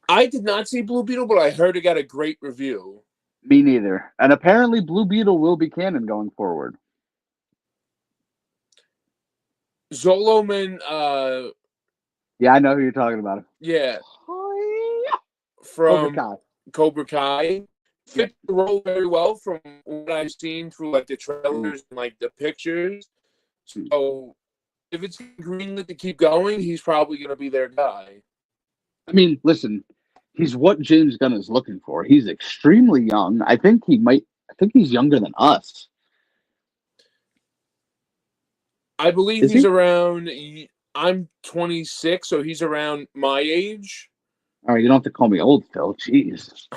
I did not see Blue Beetle, but I heard it got a great review. Me neither. And apparently Blue Beetle will be canon going forward. Zoloman, Yeah, I know who you're talking about. yeah, Cobra from Kai. Cobra Kai Yeah. fit the role very well from what I've seen through like the trailers and like the pictures. So if it's greenlit to keep going, he's probably going to be their guy. I mean, listen, he's what James Gunn is looking for. He's extremely young. I think he's younger than us. I believe Is he's he? around. I'm 26, so he's around my age. All right, you don't have to call me old, Phil. Jeez.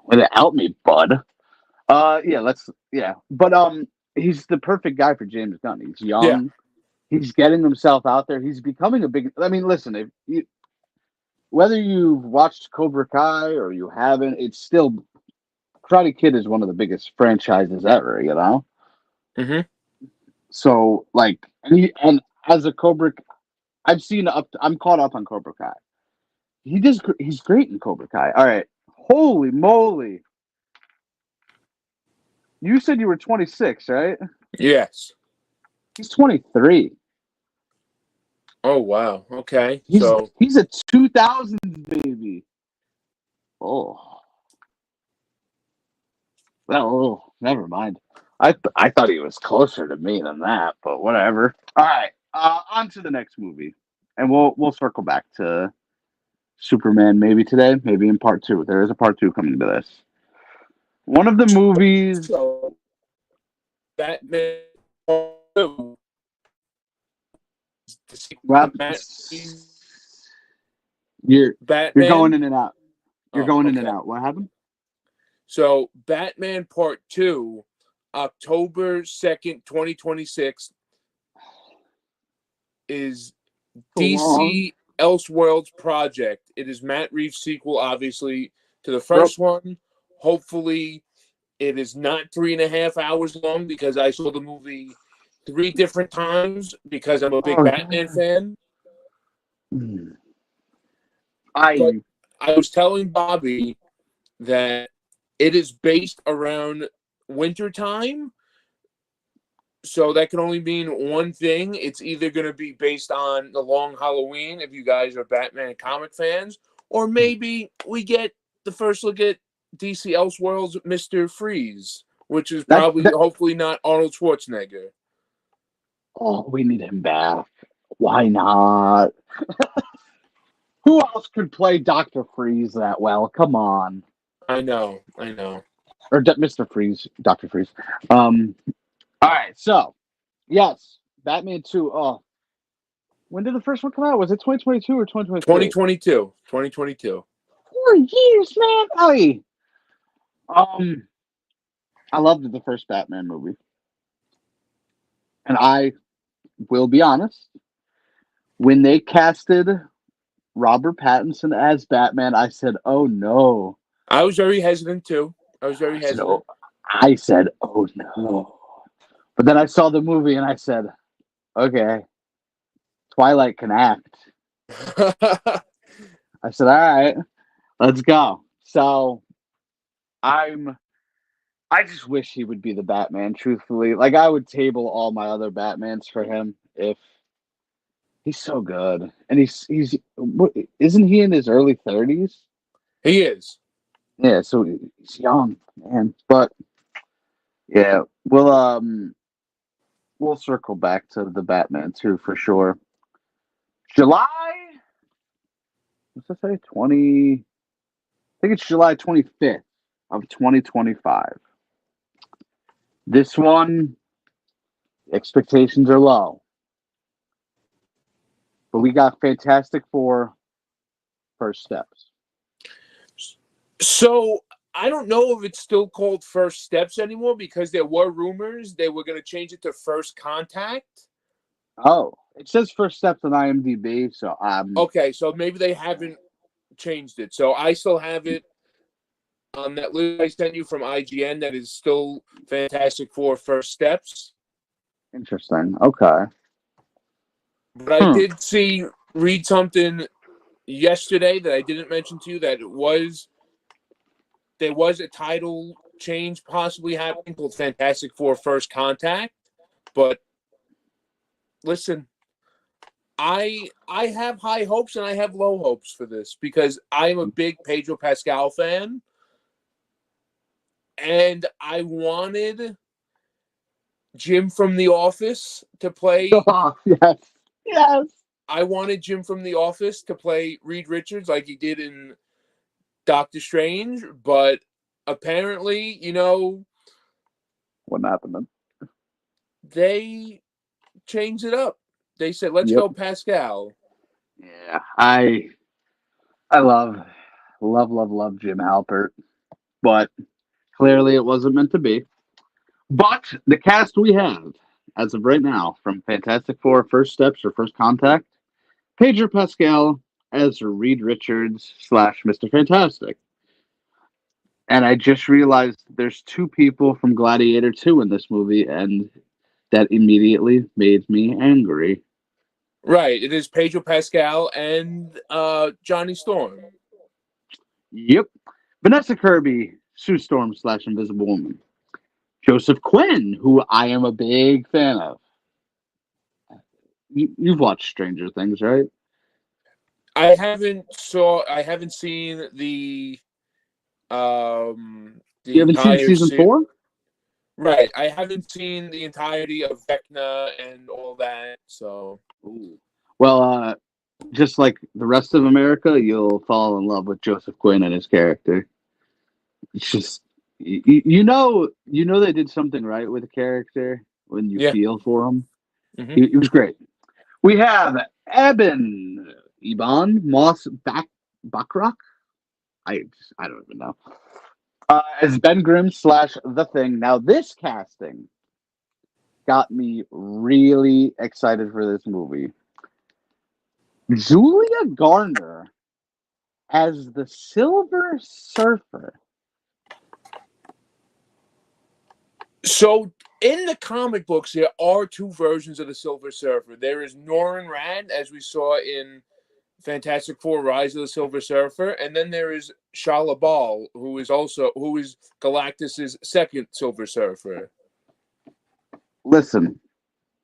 Way to out me, bud. Yeah. But he's the perfect guy for James Gunn. He's young. Yeah. He's getting himself out there. He's becoming a big. I mean, listen, whether you've watched Cobra Kai or you haven't, it's still Karate Kid is one of the biggest franchises ever. You know. Mm-hmm. So like, and as a Cobra, I've seen I'm caught up on Cobra Kai. He's great in Cobra Kai. All right, holy moly! You said you were 26, right? Yes. He's 23. Oh wow. Okay. He's So he's a 2000s baby. Oh, well, never mind. I thought he was closer to me than that, but whatever. All right, on to the next movie, and we'll circle back to Superman maybe today, maybe in part two. There is a part two coming to this. One of the movies. Batman. Well, you're Batman. going in and out. You're going in and okay. out. What happened? So Batman Part 2, October 2nd, 2026, is DC Elseworlds project. It is Matt Reeves' sequel, obviously, to the first one. Hopefully, it is not 3.5 hours long because I saw the movie 3 different times because I'm a big Batman fan. But I was telling Bobby that it is based around wintertime. So that can only mean one thing. It's either going to be based on the Long Halloween, if you guys are Batman comic fans, or maybe we get the first look at DC Elseworlds Mr. Freeze, which is probably, hopefully not Arnold Schwarzenegger. Oh, we need him back. Why not? Who else could play Dr. Freeze that well? Come on. I know. Or Mr. Freeze, Dr. Freeze. All right, so, yes, Batman 2. Oh, when did the first one come out? Was it 2022 or 2023? 2022. 4 years, man. Hey. I loved the first Batman movie. And I will be honest, when they casted Robert Pattinson as Batman, I said, oh no. I was very hesitant too. I said, oh no. But then I saw the movie and I said, okay, Twilight can act. I said, all right, let's go. So I just wish he would be the Batman, truthfully. Like, I would table all my other Batmans for him if he's so good. And he's isn't he in his early 30s? He is. Yeah, so he's young, man. But yeah, we'll circle back to the Batman too for sure. July, what's that say? 20. I think it's July 25th of 2025. This one, expectations are low. But we got Fantastic Four First Steps. So I don't know if it's still called First Steps anymore because there were rumors they were going to change it to First Contact. Oh, it says First Steps on IMDb. So okay, so maybe they haven't changed it. So I still have it on that list I sent you from IGN that is still Fantastic Four First Steps. Interesting. Okay. But I did read something yesterday that I didn't mention to you that there was a title change possibly happening called Fantastic Four First Contact. But listen, I have high hopes and I have low hopes for this because I'm a big Pedro Pascal fan. And I wanted Jim from The Office to play. Oh, yes. Yes. I wanted Jim from The Office to play Reed Richards like he did in Doctor Strange, but apparently, What happened? They changed it up. They said, "Let's go Pascal." Yeah, I love Jim Halpert, but clearly it wasn't meant to be. But the cast we have, as of right now, from Fantastic Four First Steps or First Contact, Pedro Pascal as Reed Richards / Mr. Fantastic. And I just realized there's two people from Gladiator 2 in this movie, and that immediately made me angry. Right. It is Pedro Pascal and Johnny Storm. Yep. Vanessa Kirby, Sue Storm / Invisible Woman. Joseph Quinn, who I am a big fan of. You've watched Stranger Things, right? I haven't seen the You haven't seen season 4? Right. I haven't seen the entirety of Vecna and all that, so. Well, just like the rest of America, you'll fall in love with Joseph Quinn and his character. It's just you know they did something right with the character when you feel for him. Mm-hmm. He was great. We have Ebon Moss Bachrach. I don't even know. As Ben Grimm / The Thing. Now this casting got me really excited for this movie. Julia Garner as the Silver Surfer. So in the comic books, there are two versions of the Silver Surfer. There is Norrin Radd, as we saw in Fantastic Four: Rise of the Silver Surfer, and then there is Shalla Bal, who is Galactus's second Silver Surfer. Listen,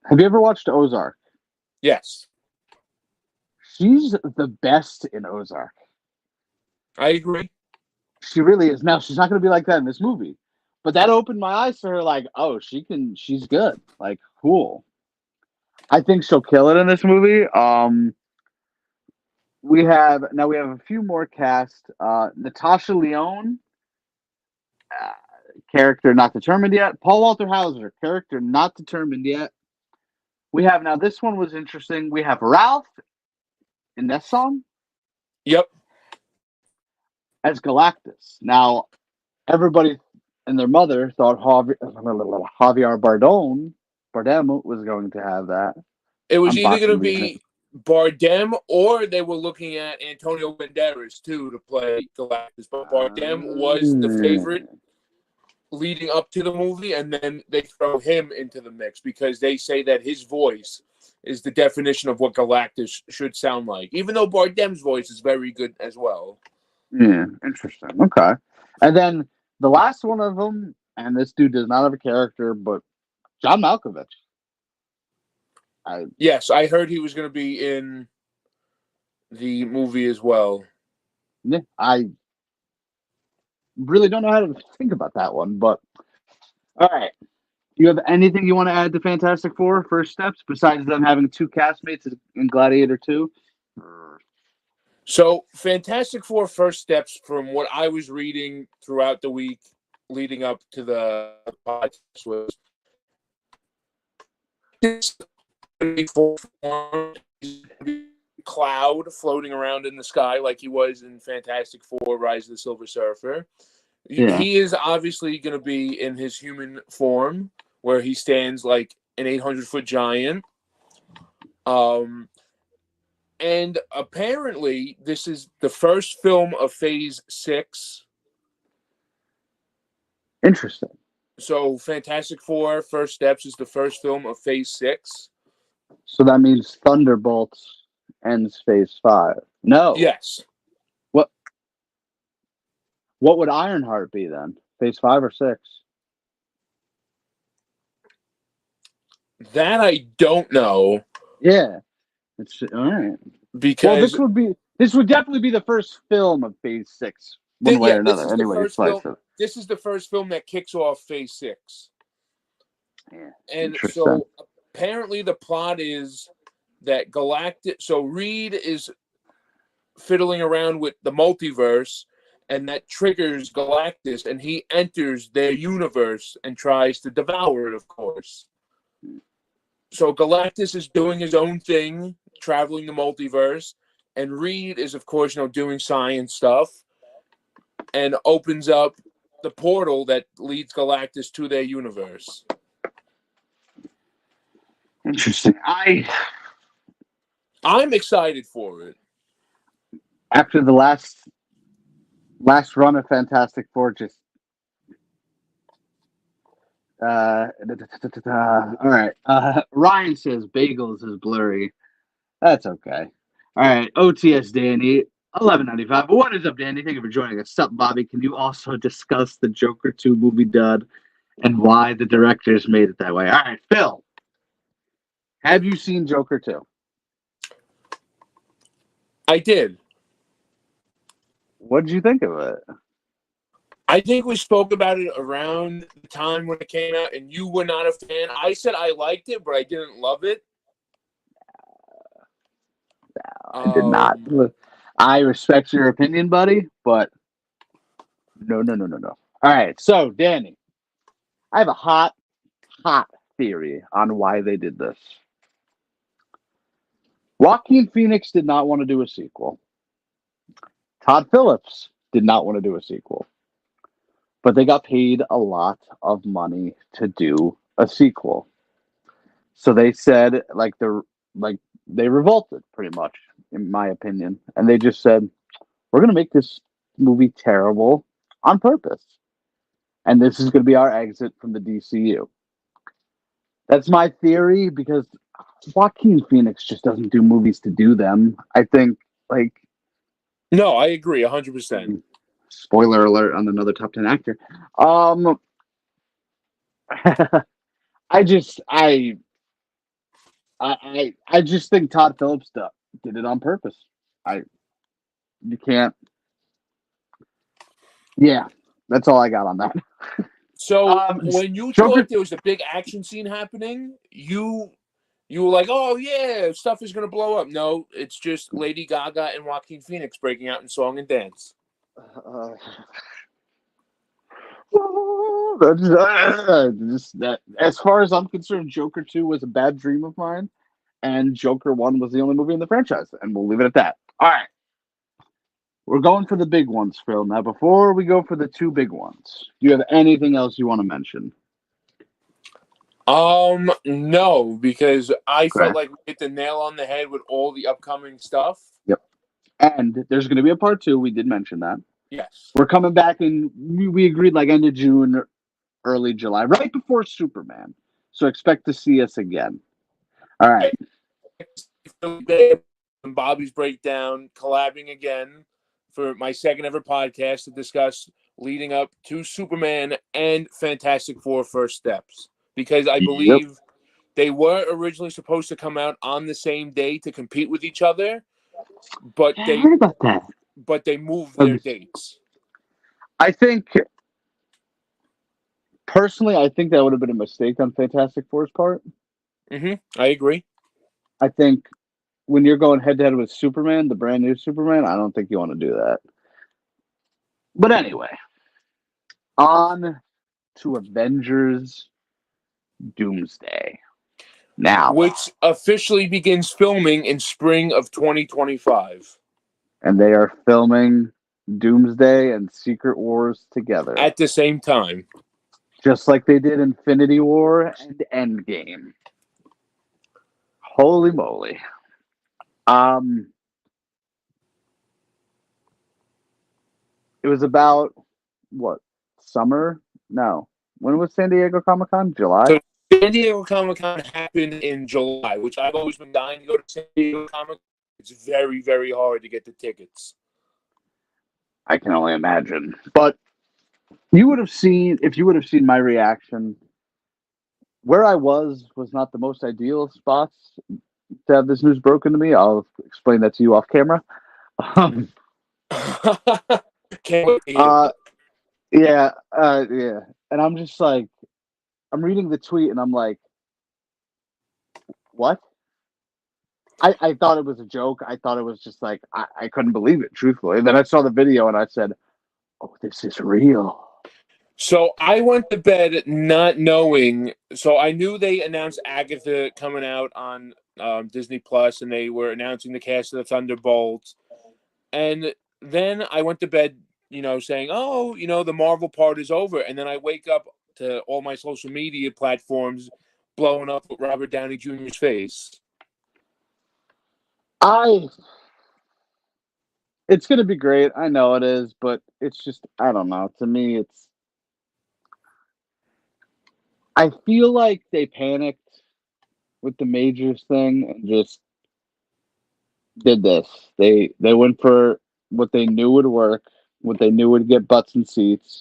have you ever watched Ozark? Yes. She's the best in Ozark. I agree. She really is. Now, she's not going to be like that in this movie. But that opened my eyes to her like, oh, she's good. Like, cool. I think she'll kill it in this movie. We have a few more cast. Natasha Lyonne, character not determined yet. Paul Walter Hauser, character not determined yet. We have now, this one was interesting. We have Ralph Ineson. Yep. As Galactus. Now, everybody and their mother thought Javier Bardem was going to have that. It was either going to be Bardem or they were looking at Antonio Banderas too to play Galactus, but Bardem was the favorite leading up to the movie, and then they throw him into the mix because they say that his voice is the definition of what Galactus should sound like, even though Bardem's voice is very good as well. Yeah, interesting. Okay. And then the last one of them, and this dude does not have a character, but John Malkovich. Yes, I heard he was going to be in the movie as well. Yeah, I really don't know how to think about that one, but all right. You have anything you want to add to Fantastic Four First Steps besides them having two castmates in Gladiator 2? So, Fantastic Four First Steps, from what I was reading throughout the week leading up to the podcast, was cloud floating around in the sky like he was in Fantastic Four: Rise of the Silver Surfer. Yeah. He is obviously going to be in his human form, where he stands like an 800-foot giant. And apparently, this is the first film of Phase 6. Interesting. So Fantastic Four: First Steps is the first film of Phase 6. So that means Thunderbolts ends Phase 5. No. Yes, What What would Ironheart be then? Phase 5 or 6? that I don't know Yeah. It's all right. Well, because this would definitely be the first film of Phase 6, one way or this another. is the Anyway, you first slice film. it. This is the first film that kicks off Phase 6. Yeah. And Interesting. so apparently the plot is that Galactus. So Reed is fiddling around with the multiverse, and that triggers Galactus, and he enters their universe and tries to devour it, of course. So Galactus is doing his own thing, traveling the multiverse, and Reed is, of course, doing science stuff, and opens up the portal that leads Galactus to their universe. Interesting. I'm excited for it. After the last run of Fantastic Four, just all right. Ryan says bagels is blurry. That's okay. All right. OTS Danny, 11.95. But what is up, Danny? Thank you for joining us. Sup, Bobby? Can you also discuss the Joker 2 movie dud and why the directors made it that way? All right, Phil. Have you seen Joker 2? I did. What did you think of it? I think we spoke about it around the time when it came out, and you were not a fan. I said I liked it, but I didn't love it. I did not. I respect your opinion, buddy, but no. All right, so Danny, I have a hot theory on why they did this. Joaquin Phoenix did not want to do a sequel. Todd Phillips did not want to do a sequel. But they got paid a lot of money to do a sequel. So they said they revolted pretty much, in my opinion. And they just said, we're gonna make this movie terrible on purpose. And this is gonna be our exit from the DCU. That's my theory because Joaquin Phoenix just doesn't do movies to do them. I think No, I agree 100%. Spoiler alert on another top 10 actor. I just think Todd Phillips did it on purpose. You can't. Yeah, that's all I got on that. So when you Joker, thought there was a big action scene happening, you were like, "Oh yeah, stuff is gonna blow up." No, it's just Lady Gaga and Joaquin Phoenix breaking out in song and dance. as far as I'm concerned, Joker 2 was a bad dream of mine, and Joker 1 was the only movie in the franchise, and we'll leave it at that. All right. We're going for the big ones, Phil. Now, before we go for the two big ones, do you have anything else you want to mention? No, because I felt Okay. like we hit the nail on the head with all the upcoming stuff. Yep. And there's going to be a part 2. We did mention that. Yes. We're coming back, and we agreed like end of June, early July, right before Superman. So expect to see us again. All right. Bobby's Breakdown collabing again for my second ever podcast to discuss leading up to Superman and Fantastic Four: First Steps, because I believe they were originally supposed to come out on the same day to compete with each other, but I heard about that. But they moved their dates. I think personally, I think that would have been a mistake on Fantastic Four's part. I agree. I think when you're going head to head with Superman, the brand new Superman, I don't think you want to do that. But anyway, on to Avengers Doomsday. Now, which officially begins filming in spring of 2025. And they are filming Doomsday and Secret Wars together. At the same time. Just like they did Infinity War and Endgame. Holy moly. It was about, what, summer No. When was San Diego Comic-Con? July? So San Diego Comic-Con happened in July, which I've always been dying to go to San Diego Comic-Con. It's very, very hard to get the tickets. I can only imagine. But you would have seen, if you would have seen my reaction, where I was not the most ideal spots to have this news broken to me. I'll explain that to you off camera. Can't wait to hear it. Yeah. And I'm just like, I'm reading the tweet and I'm like, what? I thought it was a joke. I thought it was just like, I couldn't believe it, truthfully. And then I saw the video and I said, oh, this is real. So I went to bed not knowing. So I knew they announced Agatha coming out on Disney Plus, and they were announcing the cast of the Thunderbolts. And then I went to bed, saying, "Oh, the Marvel part is over." And then I wake up to all my social media platforms blowing up with Robert Downey Jr.'s face. It's going to be great. I know it is, but it's just, I don't know. To me, I feel like they panicked with the Majors thing and just did this. They went for what they knew would work, what they knew would get butts and seats.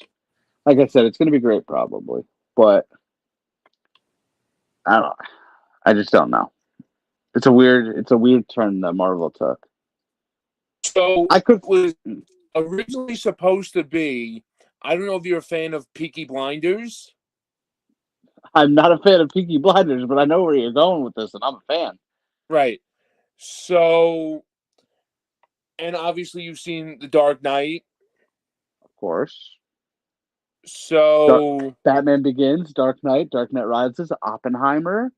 Like I said, it's going to be great probably, but I don't know. I just don't know. It's a weird turn that Marvel took. So it was originally supposed to be, I don't know if you're a fan of Peaky Blinders. I'm not a fan of Peaky Blinders, but I know where you're going with this, and I'm a fan. Right. So, and obviously you've seen The Dark Knight. Of course. So Batman Begins, Dark Knight Rises, Oppenheimer.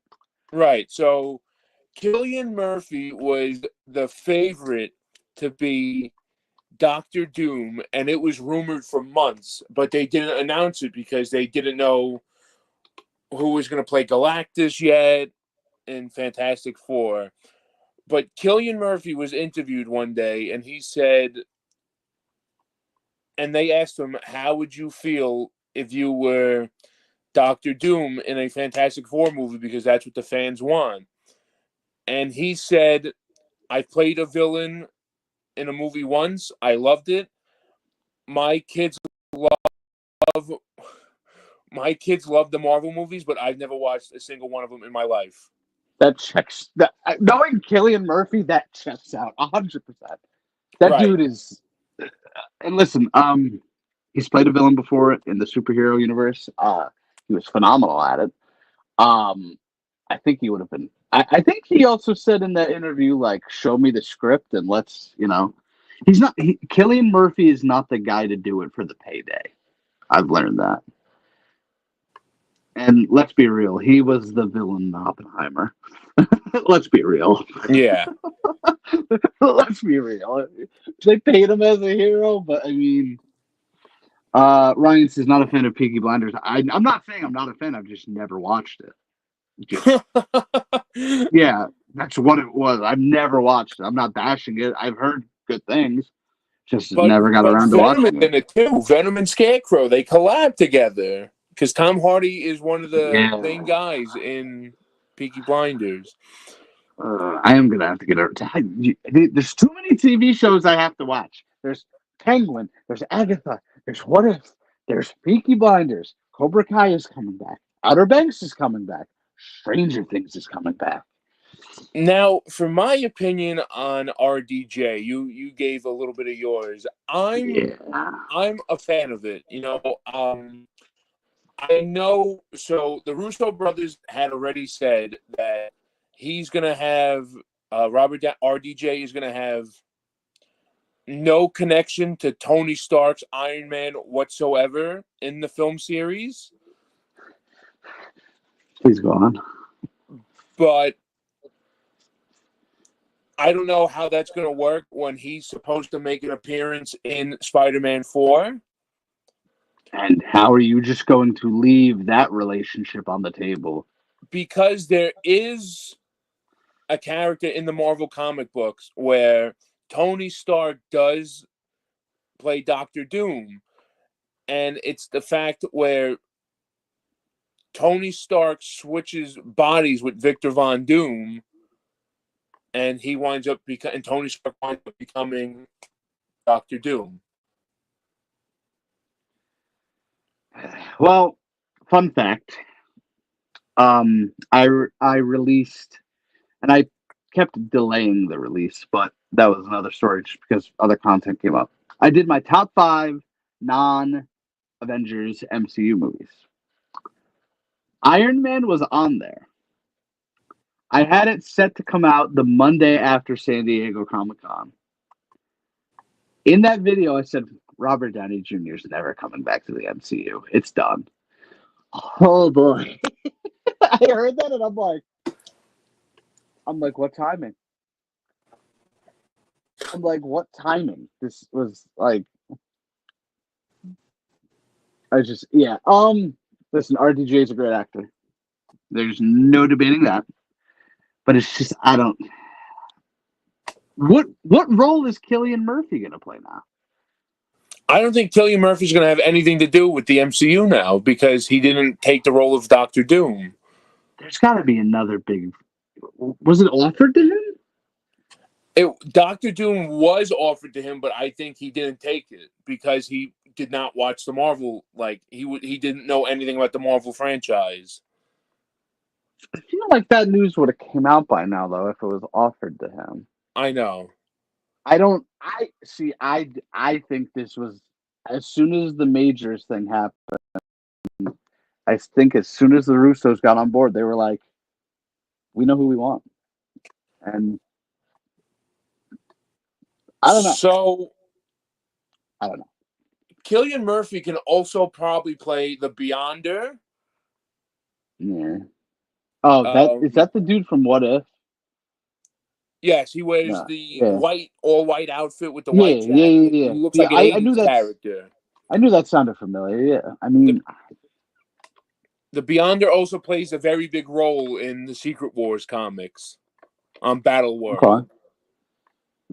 Right. So Cillian Murphy was the favorite to be Doctor Doom, and it was rumored for months, but they didn't announce it because they didn't know who was going to play Galactus yet in Fantastic Four. But Cillian Murphy was interviewed one day, and he said, and they asked him, how would you feel if you were Doctor Doom in a Fantastic Four movie, because that's what the fans want. And he said, I played a villain in a movie once. I loved it. My kids love the Marvel movies, but I've never watched a single one of them in my life. That checks. Knowing Cillian Murphy, that checks out 100%. That right. Dude is. And listen, he's played a villain before in the superhero universe. He was phenomenal at it. I think he would have been. I think he also said in that interview, like, show me the script and let's, he's not. Cillian Murphy is not the guy to do it for the payday. I've learned that. And let's be real, he was the villain in Oppenheimer. Let's be real. Yeah. Let's be real. They paid him as a hero, but I mean, Ryan says not a fan of Peaky Blinders. I'm not saying I'm not a fan. I've just never watched it. Yeah, that's what it was. I've never watched it. I'm not bashing it. I've heard good things. Just never got around to watching it. In it too. Venom and Scarecrow, they collab together because Tom Hardy is one of the main guys in Peaky Blinders. I am gonna have to get over. There's too many TV shows I have to watch. There's Penguin. There's Agatha. There's What If. There's Peaky Blinders. Cobra Kai is coming back. Outer Banks is coming back. Stranger Things is coming back. Now, for my opinion on RDJ, you gave a little bit of yours. I'm a fan of it. I know. So the Russo brothers had already said that he's gonna have RDJ is gonna have no connection to Tony Stark's Iron Man whatsoever in the film series. Please go on. But I don't know how that's going to work when he's supposed to make an appearance in Spider-Man 4. And how are you just going to leave that relationship on the table? Because there is a character in the Marvel comic books where Tony Stark does play Doctor Doom. And it's the fact where Tony Stark switches bodies with Victor Von Doom, and he winds up and Tony Stark winds up becoming Doctor Doom. Well, fun fact. I released, and I kept delaying the release, but that was another story just because other content came up. I did my top 5 non-Avengers MCU movies. Iron Man was on there. I had it set to come out the Monday after San Diego Comic-Con. In that video, I said, Robert Downey Jr. is never coming back to the MCU. It's done. Oh, boy. I heard that, and I'm like, what timing? I'm like, what timing? This was like, yeah. Listen, RDJ is a great actor. There's no debating that. But it's just, I don't. What role is Cillian Murphy going to play now? I don't think Cillian Murphy's going to have anything to do with the MCU now because he didn't take the role of Doctor Doom. There's got to be another big. Was it offered to him? Doctor Doom was offered to him, but I think he didn't take it because he did not watch the Marvel. Like he didn't know anything about the Marvel franchise. I feel like that news would have came out by now, though, if it was offered to him. I know. I think this was as soon as the Majors thing happened. I think as soon as the Russos got on board, they were like, "We know who we want," and I don't know. So I don't know. Cillian Murphy can also probably play the Beyonder. Yeah. Oh, is that the dude from What If? Yes, he wears the all white outfit with the white jacket. Yeah. He looks like an 80s character. I knew that sounded familiar. Yeah, I mean, the Beyonder also plays a very big role in the Secret Wars comics on Battle World.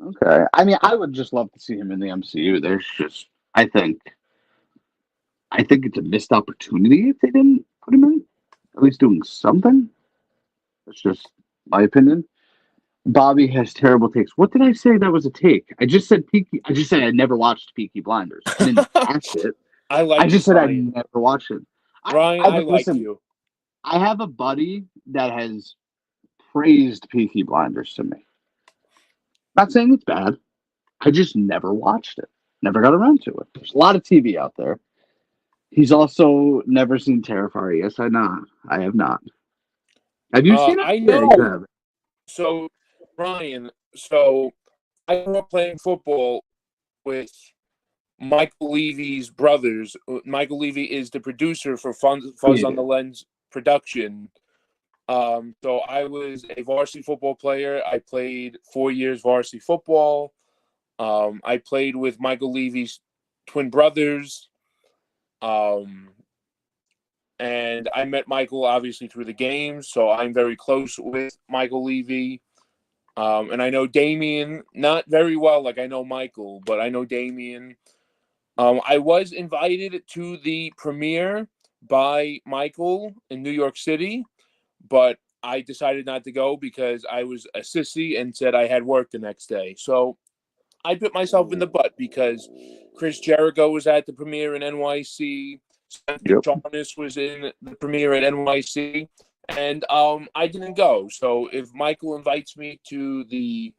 Okay. I mean, I would just love to see him in the MCU. There's just, I think it's a missed opportunity if they didn't put him in. At least doing something. That's just my opinion. Bobby has terrible takes. What did I say that was a take? I just said I never watched Peaky Blinders. I didn't watch it. I just said I never watched it. Ryan, I like you. I have a buddy that has praised Peaky Blinders to me. Not saying it's bad. I just never watched it. Never got around to it. There's a lot of TV out there. He's also never seen Terrifier. Yes, I have not. Have you seen it? I know. So, Ryan, I grew up playing football with Michael Levy's brothers. Michael Levy is the producer for Fuzz on the Lens production. So I was a varsity football player. I played 4 years varsity football. I played with Michael Levy's twin brothers. And I met Michael obviously through the games, so I'm very close with Michael Levy. And I know Damien not very well, like I know Michael, but I know Damien. I was invited to the premiere by Michael in New York City, but I decided not to go because I was a sissy and said I had work the next day. So I bit myself in the butt because Chris Jericho was at the premiere in NYC. Jonas was in the premiere at NYC, and I didn't go. So if Michael invites me to the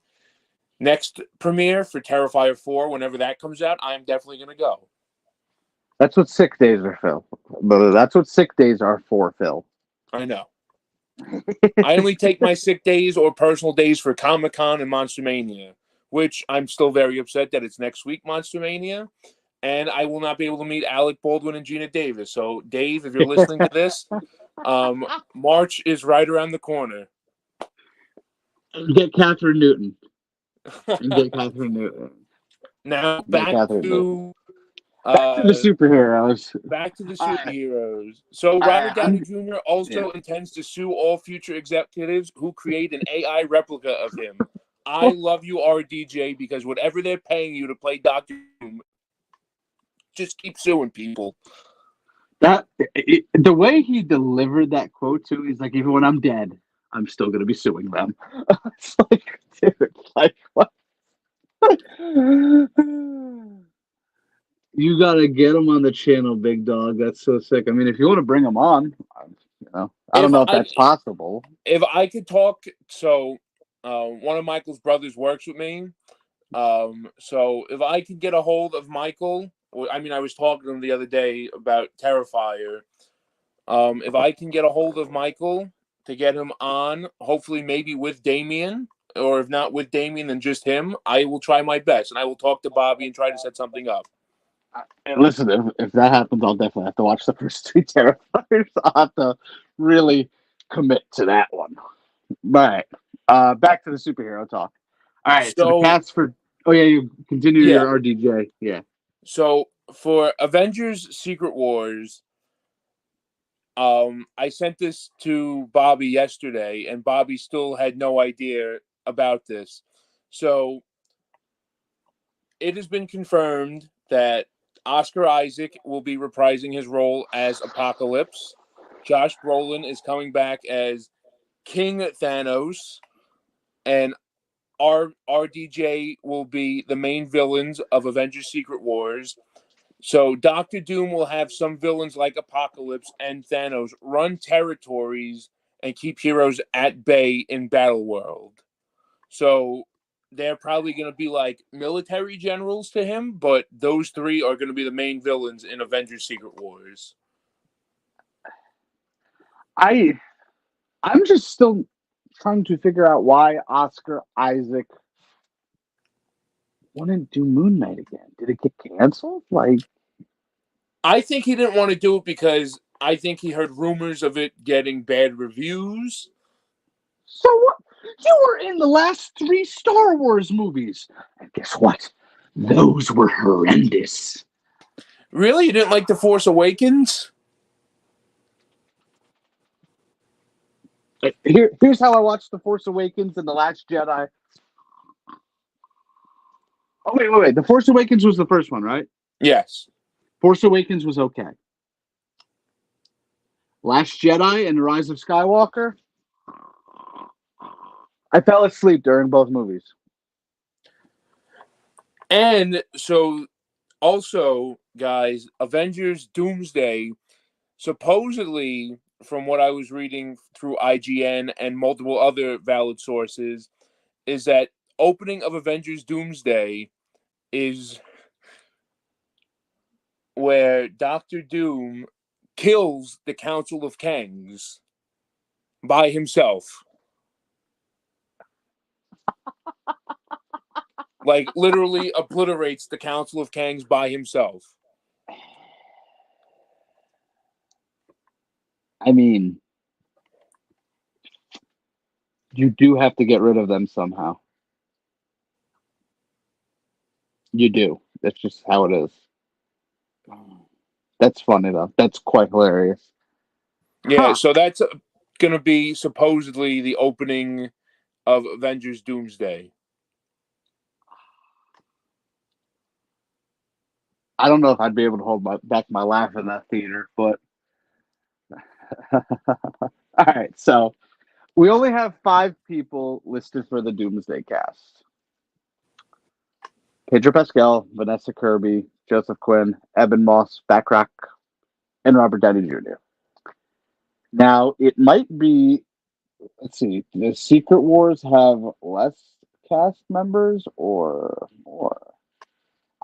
next premiere for Terrifier 4, whenever that comes out, I'm definitely going to go. That's what sick days are, Phil. That's what sick days are for, Phil. I know. I only take my sick days or personal days for Comic-Con and Monster Mania, which I'm still very upset that it's next week, Monster Mania. And I will not be able to meet Alec Baldwin and Gina Davis. So, Dave, if you're listening to this, March is right around the corner. Get Catherine Newton. Now, back to the superheroes. Back to the superheroes. So, Robert Downey Jr. also intends to sue all future executives who create an AI replica of him. I love you, RDJ, because whatever they're paying you to play Dr. Doom, just keep suing people. The way he delivered that quote too, he's like, even when I'm dead, I'm still gonna be suing them. It's like, dude, like what? You gotta get him on the channel, big dog. That's so sick. I mean, if you want to bring him on, I don't If know if I that's possible. if I could talk, so one of Michael's brothers works with me. So if I could get a hold of Michael, I mean, I was talking to him the other day about Terrifier. If I can get a hold of Michael to get him on, hopefully maybe with Damien, or if not with Damien, then just him, I will try my best, and I will talk to Bobby and try to set something up. And listen, if that happens, I'll definitely have to watch the first three Terrifiers. I'll have to really commit to that one. Right. Back to the superhero talk. All right. So the So cast for. Oh yeah, you continue yeah, your RDJ. Yeah. so for Avengers: Secret Wars, I sent this to Bobby yesterday, and Bobby still had no idea about this. So it has been confirmed that Oscar Isaac will be reprising his role as Apocalypse. Josh Brolin is coming back as King Thanos, and RDJ will be the main villains of Avengers: Secret Wars. So Doctor Doom will have some villains like Apocalypse and Thanos run territories and keep heroes at bay in Battle World. So they're probably going to be like military generals to him, but those three are going to be the main villains in Avengers: Secret Wars. I I'm just still trying to figure out why Oscar Isaac wouldn't do Moon Knight again. Did it get canceled? Like, I think he didn't want to do it because I think he heard rumors of it getting bad reviews. so what? You were in the last three Star Wars movies, and guess what? Those were horrendous. Really? You didn't like The Force Awakens? Here's how I watched The Force Awakens and The Last Jedi. Oh wait. The Force Awakens was the first one, right? Yes. Force Awakens was okay. Last Jedi and The Rise of Skywalker. I fell asleep during both movies. And so also, guys, Avengers Doomsday, supposedly, from what I was reading through IGN and multiple other valid sources, is that opening of Avengers Doomsday is where Doctor Doom kills the Council of Kangs by himself. Like, literally obliterates the Council of Kangs by himself. I mean, you do have to get rid of them somehow. You do. That's just how it is. That's funny though. That's quite hilarious. Yeah, Huh. so that's going to be supposedly the opening of Avengers Doomsday. I don't know if I'd be able to hold back my laugh in that theater, but all right. So we only have 5 people listed for the Doomsday cast: Pedro Pascal, Vanessa Kirby, Joseph Quinn, Eben Moss, Backrack, and Robert Downey Jr. Now it might be. Let's see. The Secret Wars have less cast members or more?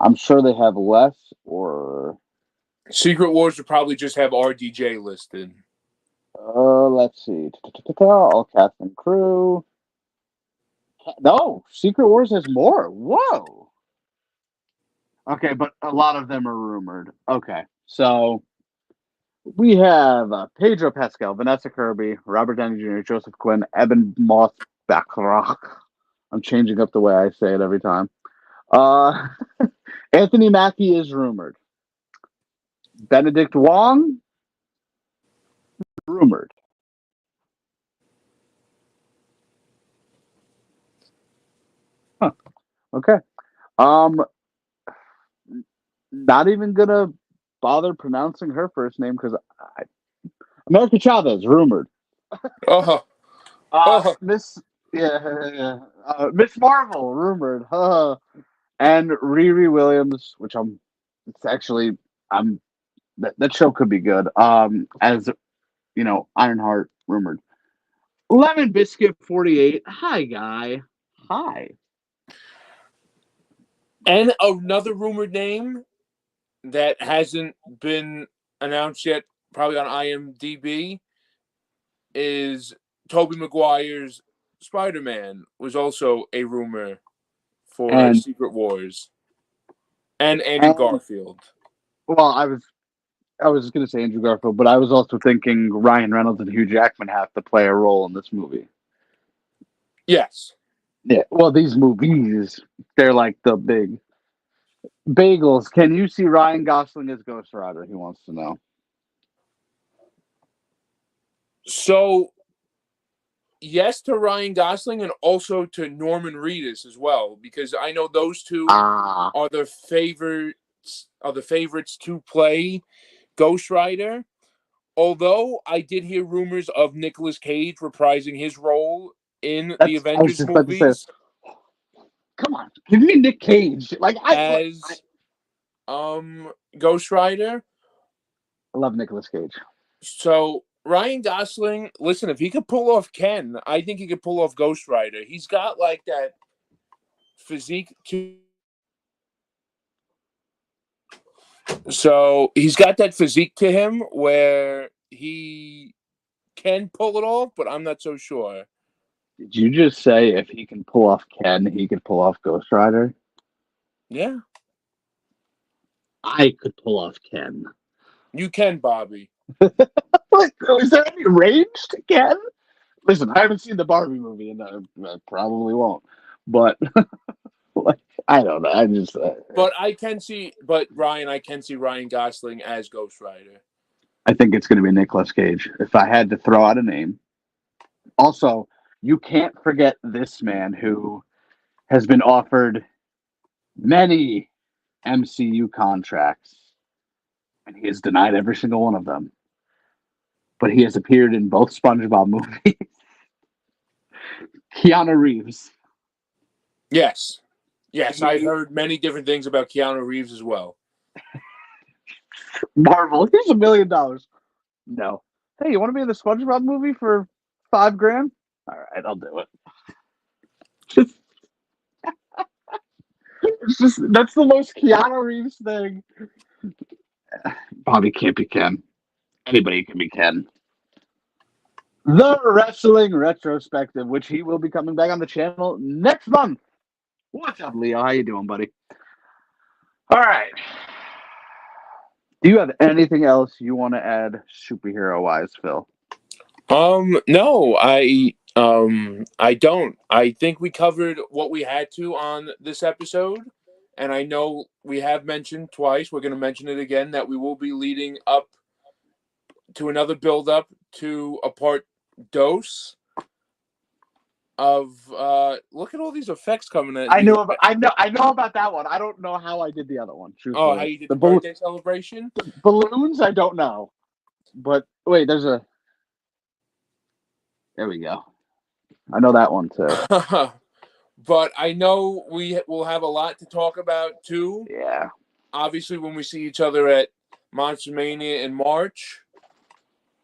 I'm sure they have less or Secret Wars would probably just have RDJ listed. let's see. All cast and crew. No, Secret Wars has more. Whoa. Okay, but a lot of them are rumored. Okay, so we have Pedro Pascal, Vanessa Kirby, Robert Downey Jr., Joseph Quinn, Eben Moss Backrack. I'm changing up the way I say it every time. Uh, Anthony Mackie is rumored. Benedict Wong, rumored. Huh. Okay. Um, not even gonna bother pronouncing her first name because America Chavez rumored. Oh, oh, Miss Miss Marvel rumored. And Riri Williams, which it's actually I'm that show could be good. As Ironheart rumored. Lemon Biscuit 48. Hi, guy. Hi. and another rumored name that hasn't been announced yet, probably on IMDb, is Tobey Maguire's Spider-Man was also a rumor for And Secret Wars, and Andrew Garfield. Well, I was going to say Andrew Garfield, but I was also thinking Ryan Reynolds and Hugh Jackman have to play a role in this movie. Yes. Yeah. Well, these movies, they're like the big bagels. Can you see Ryan Gosling as Ghost Rider? He wants to know. So, yes to Ryan Gosling and also to Norman Reedus as well, because I know those two are the favorites to play Ghost Rider. Although I did hear rumors of Nicolas Cage reprising his role in the I was Avengers just about to say, movies come on, give me Nick Cage. Like as Ghost Rider. I love Nicolas Cage. So Ryan Gosling, listen, if he could pull off Ken, I think he could pull off Ghost Rider. He's got like that physique to. So he's got that physique to him where he can pull it off, but I'm not so sure. Did you just say if he can pull off Ken, he could pull off Ghost Rider? Yeah. I could pull off Ken. You can, Bobby. Is there any range to Ken? Listen, I haven't seen the Barbie movie, and I probably won't. But like, I don't know. I just. But I can see Ryan Gosling as Ghost Rider. I think it's going to be Nicolas Cage. If I had to throw out a name. Also, you can't forget this man who has been offered many MCU contracts, and he has denied every single one of them. But he has appeared in both SpongeBob movies. Keanu Reeves. Yes. Yes, I've heard many different things about Keanu Reeves as well. Marvel, here's $1 million. No. Hey, you want to be in the SpongeBob movie for $5,000? All right, I'll do it. It's just that's the most Keanu Reeves thing. Bobby can't be Ken. Anybody can be Ken. The Wrestling Retrospective, which he will be coming back on the channel next month. What's up, Leo? How you doing, buddy? All right. Do you have anything else you want to add superhero-wise, Phil? No, I don't. I think we covered what we had to on this episode, and I know we have mentioned twice, we're going to mention it again, that we will be leading up to another build-up to a part dose of look at all these effects coming in. I know about that one. I don't know how I did the other one. Truthfully. Oh, how you did the birthday celebration? Balloons, I don't know. But wait, there we go. I know that one too. But I know we will have a lot to talk about too. Yeah. Obviously, when we see each other at Monster Mania in March,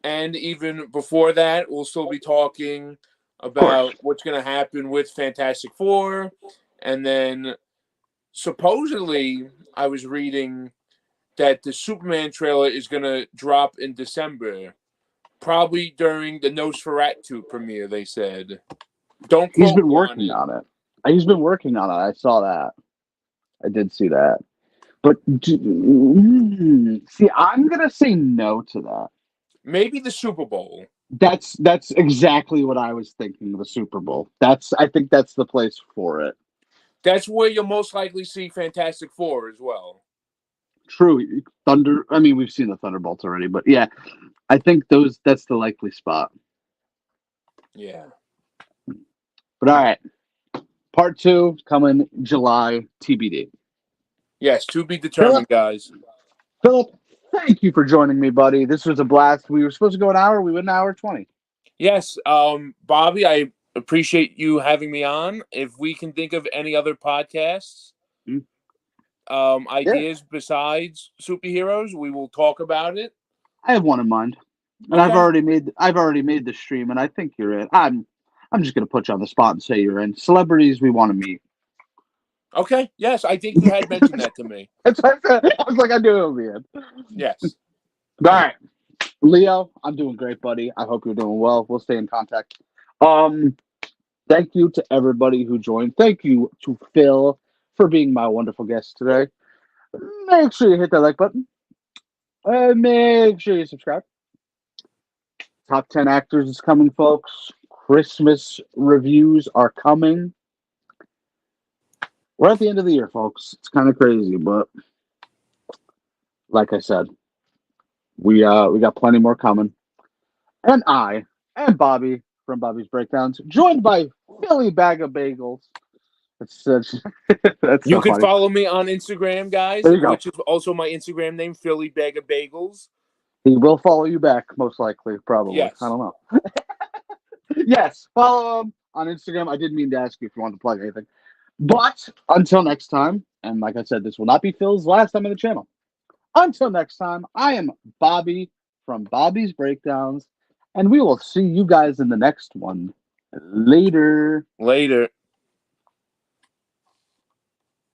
and even before that, we'll still be talking about what's going to happen with Fantastic Four. And then supposedly, I was reading that the Superman trailer is going to drop in December, probably during the Nosferatu premiere, they said. Don't quote He's been me working on it. He's been working on it. I saw that. I did see that. But see, I'm going to say no to that. Maybe the Super Bowl. That's exactly what I was thinking. The Super Bowl. I think that's the place for it. That's where you'll most likely see Fantastic Four as well. True. Thunder. I mean, we've seen the Thunderbolts already, but yeah, I think that's the likely spot. Yeah. But all right, part 2 coming July, TBD. Yes, to be determined, guys. Philip, Thank you for joining me, buddy. This was a blast. We were supposed to go an hour. We went an hour 20. Yes, Bobby, I appreciate you having me on. If we can think of any other podcasts, Yeah, ideas besides superheroes, we will talk about it. I have one in mind, and Okay. I've already made the stream, and I think you're in. I'm just gonna put you on the spot and say you're in. Celebrities we want to meet. Okay. Yes, I think you had mentioned that to me. That's what I said. I was like, I knew it'll be in. Yes. All right, Leo, I'm doing great, buddy. I hope you're doing well. We'll stay in contact. Um, Thank you to everybody who joined. Thank you to Phil for being my wonderful guest today. Make sure you hit that like button. Make sure you subscribe. Top 10 actors is coming, folks. Christmas reviews are coming. We're at the end of the year, folks. It's kind of crazy, but like I said, we got plenty more coming. And I and Bobby from Bobby's Breakdowns, joined by Philly Bag of Bagels. That's that's You so can funny. follow me on Instagram, guys, There you go. which is also my Instagram name, Philly Bag of Bagels. He will follow you back, most likely, probably. Yes. I don't know. Yes, follow him on Instagram. I didn't mean to ask you if you wanted to plug anything. But until next time, and like I said, this will not be Phil's last time on the channel. Until next time, I am Bobby from Bobby's Breakdowns, and we will see you guys in the next one. Later. Later.